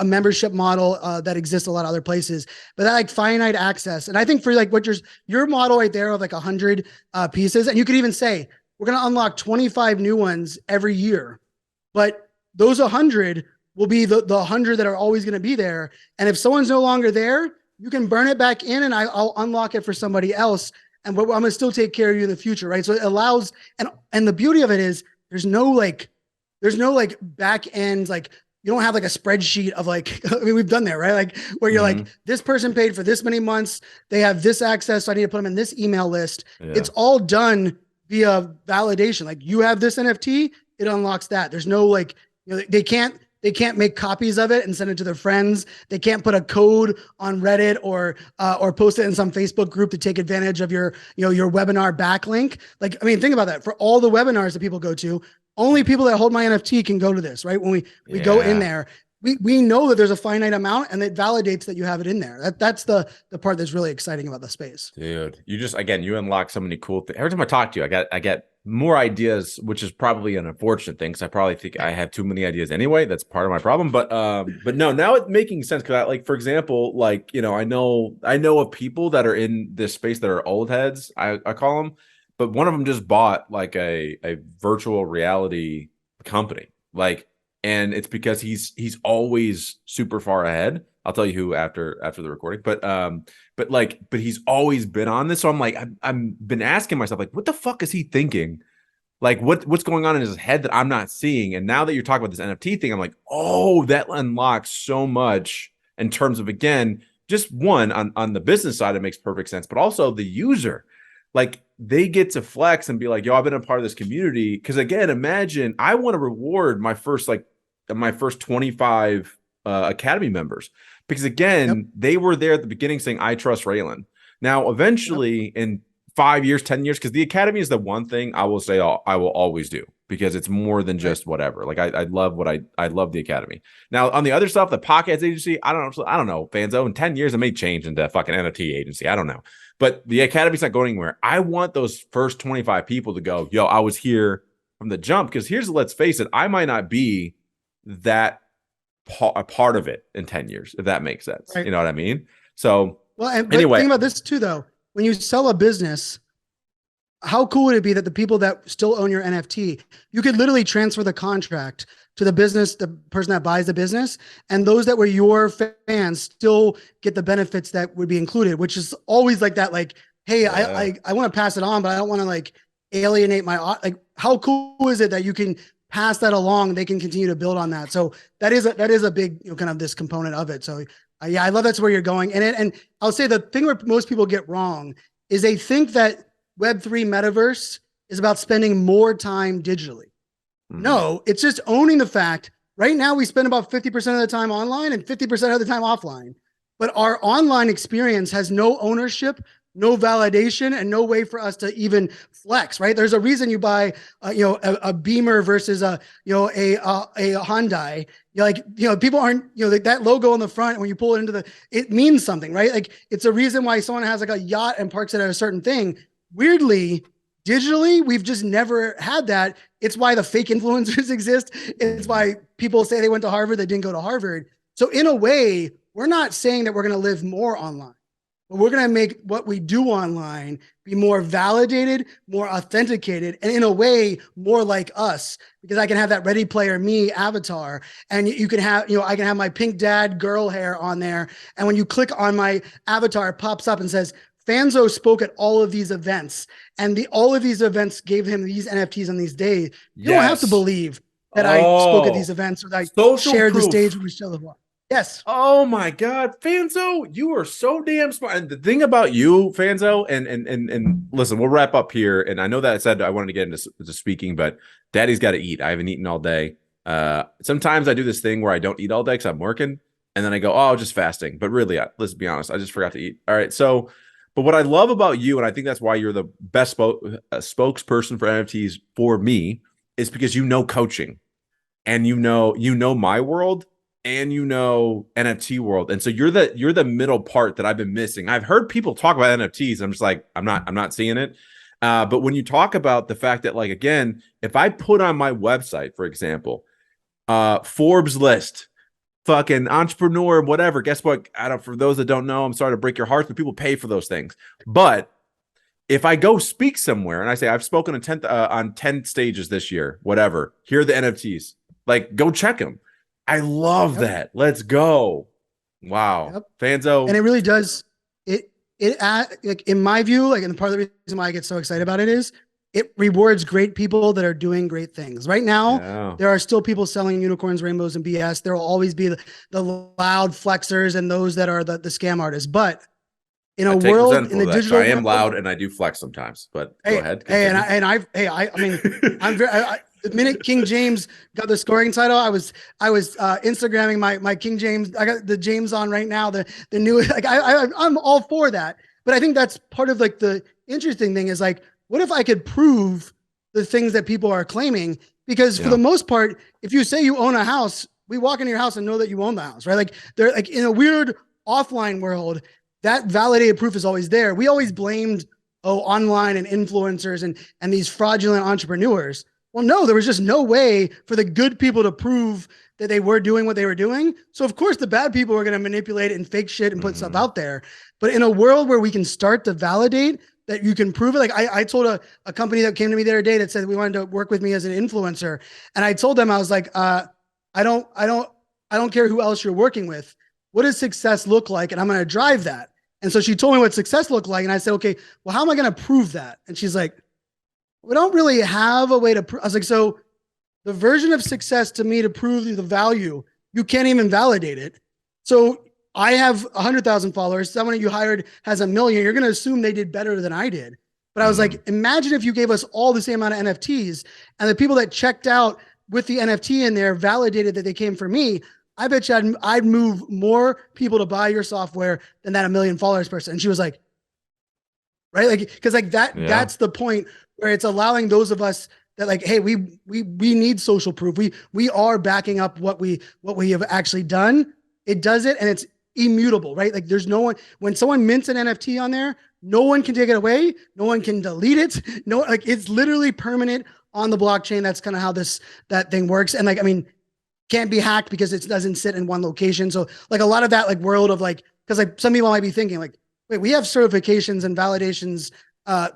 membership model that exists a lot of other places, but that finite access. And I think for what your model right there of 100 pieces, and you could even say, we're going to unlock 25 new ones every year, but those 100 will be the 100 that are always going to be there. And if someone's no longer there, you can burn it back in and I'll unlock it for somebody else. And I'm going to still take care of you in the future, right? So it allows, and the beauty of it is there's no back end, you don't have a spreadsheet of I mean, we've done that, right? Where you're this person paid for this many months, they have this access, so I need to put them in this email list. Yeah. It's all done via validation. You have this NFT, it unlocks that. There's no they They can't make copies of it and send it to their friends. They can't put a code on Reddit or post it in some Facebook group to take advantage of your webinar backlink. Like, I mean, think about that. For all the webinars that people go to, only people that hold my NFT can go to this, right? When we go in there, we know that there's a finite amount, and it validates that you have it in there. That's the part that's really exciting about the space. Dude, you just, again, you unlock so many cool things. Every time I talk to you, I get more ideas, which is probably an unfortunate thing, because I probably think I have too many ideas anyway. That's part of my problem. But no, now it's making sense, because like, for example, like, you know, I know of people that are in this space that are old heads, I call them, but one of them just bought like a virtual reality company, like, and it's because he's always super far ahead. I'll tell you who after the recording, but he's always been on this. So I'm like, I'm been asking myself, like, what the fuck is he thinking? Like, what's going on in his head that I'm not seeing? And now that you're talking about this NFT thing, I'm like, oh, that unlocks so much in terms of, again, just one on the business side, it makes perfect sense, but also the user, like, they get to flex and be like, yo, I've been a part of this community. Because again, imagine I want to reward my first 25 Academy members, because again, they were there at the beginning saying, I trust Raylen. Now, eventually in 5 years, 10 years, because the Academy is the one thing I will say I will always do, because it's more than just whatever. Like, I love I love the Academy. Now, on the other stuff, the podcast agency, I don't know, Fanzo, in 10 years, it may change into a fucking NFT agency. I don't know. But the Academy's not going anywhere. I want those first 25 people to go, yo, I was here from the jump, because let's face it, I might not be that a part of it in 10 years, if that makes sense. Right. You know what I mean? So, well, anyway, think about this too, though. When you sell a business, how cool would it be that the people that still own your NFT, you could literally transfer the contract to the business, the person that buys the business, and those that were your fans still get the benefits that would be included, which is always like that. Like, hey, I want to pass it on, but I don't want to like alienate my, like, how cool is it that you can pass that along? They can continue to build on that. So that is a big, kind of this component of it. So yeah, I love that's where you're going. And I'll say the thing where most people get wrong is they think that Web3 metaverse is about spending more time digitally. Mm-hmm. No, it's just owning the fact right now we spend about 50% of the time online and 50% of the time offline, but our online experience has no ownership, no validation, and no way for us to even flex, right? There's a reason you buy, a Beamer versus a Hyundai. People aren't, like that logo on the front, when you pull it it means something, right? Like, it's a reason why someone has like a yacht and parks it at a certain thing. Weirdly, digitally, we've just never had that. It's why the fake influencers exist. It's why people say they went to Harvard, they didn't go to Harvard. So in a way, we're not saying that we're going to live more online, but we're going to make what we do online be more validated, more authenticated, and in a way, more like us, because I can have that Ready Player Me avatar, and you can have, I can have my pink dad girl hair on there. And when you click on my avatar, it pops up and says, Fanzo spoke at all of these events, and all of these events gave him these NFTs on these days. You don't have to believe that I spoke at these events, or that I shared the stage with Michelle LeBlanc. Yes. Oh my God, Fanzo, you are so damn smart. And the thing about you, Fanzo, and listen, we'll wrap up here. And I know that I said I wanted to get into speaking, but Daddy's got to eat. I haven't eaten all day. Sometimes I do this thing where I don't eat all day because I'm working, and then I go, oh, just fasting. But really, let's be honest, I just forgot to eat. All right, so. But what I love about you, and I think that's why you're the best spokesperson for NFTs for me, is because you know coaching, and you know my world, and you know NFT world, and so you're the middle part that I've been missing. I've heard people talk about NFTs, and I'm just like, I'm not seeing it. But when you talk about the fact that, like, again, if I put on my website, for example, Forbes list, fucking entrepreneur, whatever. Guess what? For those that don't know, I'm sorry to break your hearts, but people pay for those things. But if I go speak somewhere and I say I've spoken on 10 stages this year, whatever, here are the NFTs. Like, go check them. I love that. Let's go. Wow, Fanzo. And it really does. It like, in my view, like, and part of the reason why I get so excited about it is it rewards great people that are doing great things. Right now, there are still people selling unicorns, rainbows, and BS. There will always be the loud flexers and those that are the scam artists. But in a world, in the digital, I am loud and I do flex sometimes. But go ahead. Hey, I mean, I'm very. The minute King James got the scoring title, I was Instagramming my King James. I got the James on right now. The new, like, I'm all for that. But I think that's part of like the interesting thing is like, what if I could prove the things that people are claiming? Because for the most part, if you say you own a house, we walk into your house and know that you own the house, right? Like they're like in a weird offline world, that validated proof is always there. We always blamed, online and influencers and these fraudulent entrepreneurs. Well, no, there was just no way for the good people to prove that they were doing what they were doing. So of course the bad people are going to manipulate and fake shit and put stuff out there. But in a world where we can start to validate that you can prove it. Like I told a company that came to me the other day that said we wanted to work with me as an influencer. And I told them, I was like, I don't care who else you're working with. What does success look like? And I'm going to drive that. And so she told me what success looked like. And I said, okay, well, how am I going to prove that? And she's like, we don't really have a way to prove. I was like, so the version of success to me to prove the value, you can't even validate it. So I have 100,000 followers. Someone you hired has 1 million. You're going to assume they did better than I did. But I was like, imagine if you gave us all the same amount of NFTs and the people that checked out with the NFT in there validated that they came for me. I bet you I'd move more people to buy your software than that 1 million followers person. And she was like, right? Like, cause like that's the point where it's allowing those of us that like, hey, we need social proof. We are backing up what we have actually done. It does it and it's immutable, right? Like there's no one, when someone mints an NFT on there, no one can take it away. No one can delete it. No, like it's literally permanent on the blockchain. That's kind of how that thing works. And like, I mean, can't be hacked because it doesn't sit in one location. So like a lot of that like world of like, cause like some people might be thinking like, wait, we have certifications and validations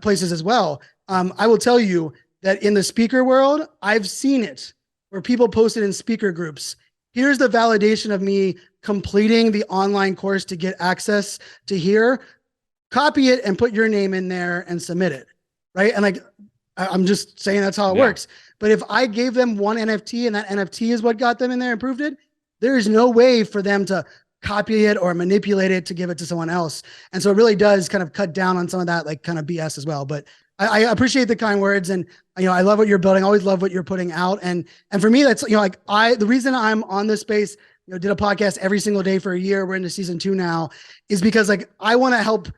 places as well. I will tell you that in the speaker world, I've seen it where people posted in speaker groups. Here's the validation of me completing the online course to get access to here. Copy it and put your name in there and submit it, right? And like, I'm just saying that's how it works. But if I gave them one NFT and that NFT is what got them in there and proved it, there is no way for them to copy it or manipulate it to give it to someone else. And so it really does kind of cut down on some of that like kind of BS as well. But I appreciate the kind words and, I love what you're building. I always love what you're putting out. And for me, that's, like the reason I'm on this space, did a podcast every single day for a year. We're into season 2 now is because like, I want to help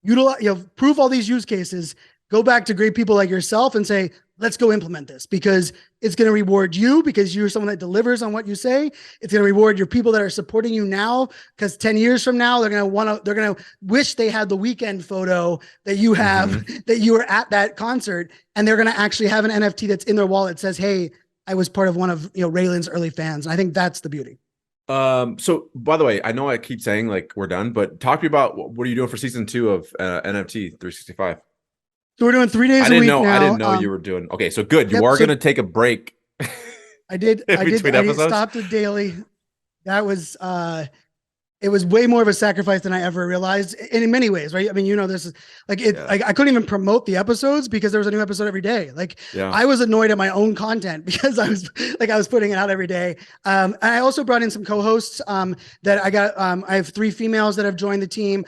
utilize, prove all these use cases, go back to great people like yourself and say, let's go implement this because it's going to reward you because you're someone that delivers on what you say. It's going to reward your people that are supporting you now because 10 years from now, they're going to wish they had the weekend photo that you have, that you were at that concert. And they're going to actually have an NFT that's in their wallet that says, hey, I was part of one of, Raylen's early fans. And I think that's the beauty. So by the way, I know I keep saying like we're done, but talk to me about what are you doing for season 2 of NFT 365? So we're doing 3 days a week now. I didn't know you were doing. Okay, so good. You are going to take a break. I did stop the daily. That was it was way more of a sacrifice than I ever realized in many ways, right? I mean, this is like it. Like I couldn't even promote the episodes because there was a new episode every day. Like I was annoyed at my own content because I was putting it out every day. And I also brought in some co-hosts that I got. I have 3 females that have joined the team,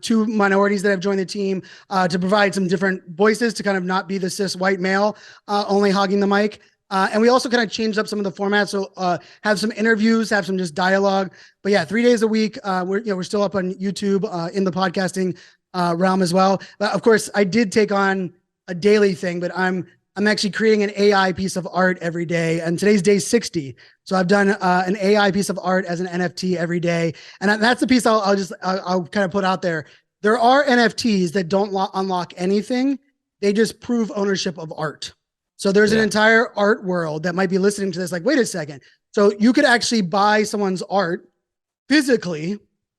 2 minorities that have joined the team to provide some different voices to kind of not be the cis white male only hogging the mic. And we also kind of changed up some of the formats. So have some interviews, have some just dialogue. But yeah, 3 days a week. We're still up on YouTube in the podcasting realm as well. But of course, I did take on a daily thing, but I'm actually creating an AI piece of art every day. And today's day 60. So I've done an AI piece of art as an NFT every day. And that's the piece I'll kind of put out there. There are NFTs that don't unlock anything. They just prove ownership of art. So there's an entire art world that might be listening to this like, wait a second. So you could actually buy someone's art physically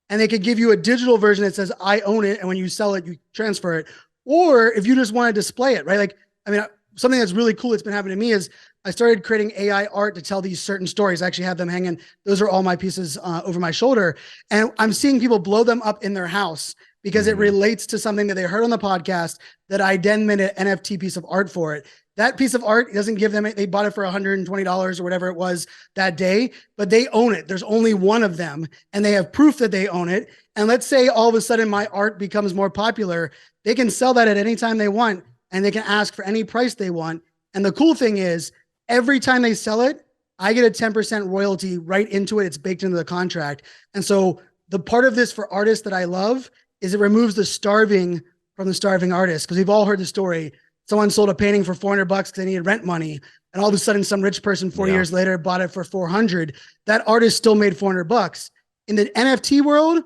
and they could give you a digital version that says, I own it. And when you sell it, you transfer it. Or if you just want to display it, right? Like, I mean, something that's really cool that's been happening to me is I started creating AI art to tell these certain stories. I actually have them hanging. Those are all my pieces over my shoulder. And I'm seeing people blow them up in their house because it relates to something that they heard on the podcast that I then made an NFT piece of art for it. That piece of art doesn't give them, they bought it for $120 or whatever it was that day, but they own it. There's only one of them and they have proof that they own it. And let's say all of a sudden my art becomes more popular. They can sell that at any time they want and they can ask for any price they want. And the cool thing is every time they sell it, I get a 10% royalty right into it. It's baked into the contract. And so the part of this for artists that I love is it removes the starving from the starving artist. Because we've all heard the story. Someone sold a painting for $400 because they needed rent money. And all of a sudden, some rich person 4 years later bought it for 400. That artist still made $400. In the NFT world,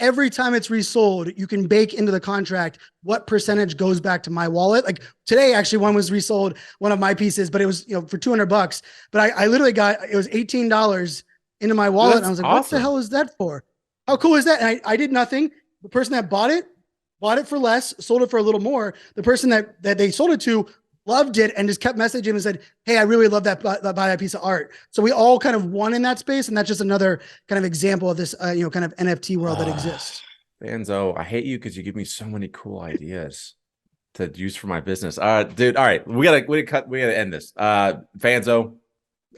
every time it's resold, you can bake into the contract what percentage goes back to my wallet. Like today, actually, one was resold, one of my pieces, but it was for $200. But I literally got, it was $18 into my wallet. And I was like, what the hell is that for? How cool is that? And I did nothing. The person that bought it for less, sold it for a little more. The person that they sold it to loved it and just kept messaging him and said, hey, I really love that, buy that piece of art. So we all kind of won in that space. And that's just another kind of example of this, kind of NFT world that exists. Fanzo, I hate you because you give me so many cool ideas to use for my business. Dude, all right, we gotta end this. Fanzo,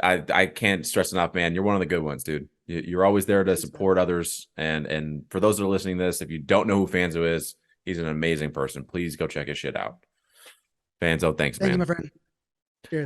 I can't stress enough, man. You're one of the good ones, dude. You're always there to support others. And for those that are listening to this, if you don't know who Fanzo is, he's an amazing person. Please go check his shit out. Fanzo, thanks, man. Thank you, my friend. Cheers.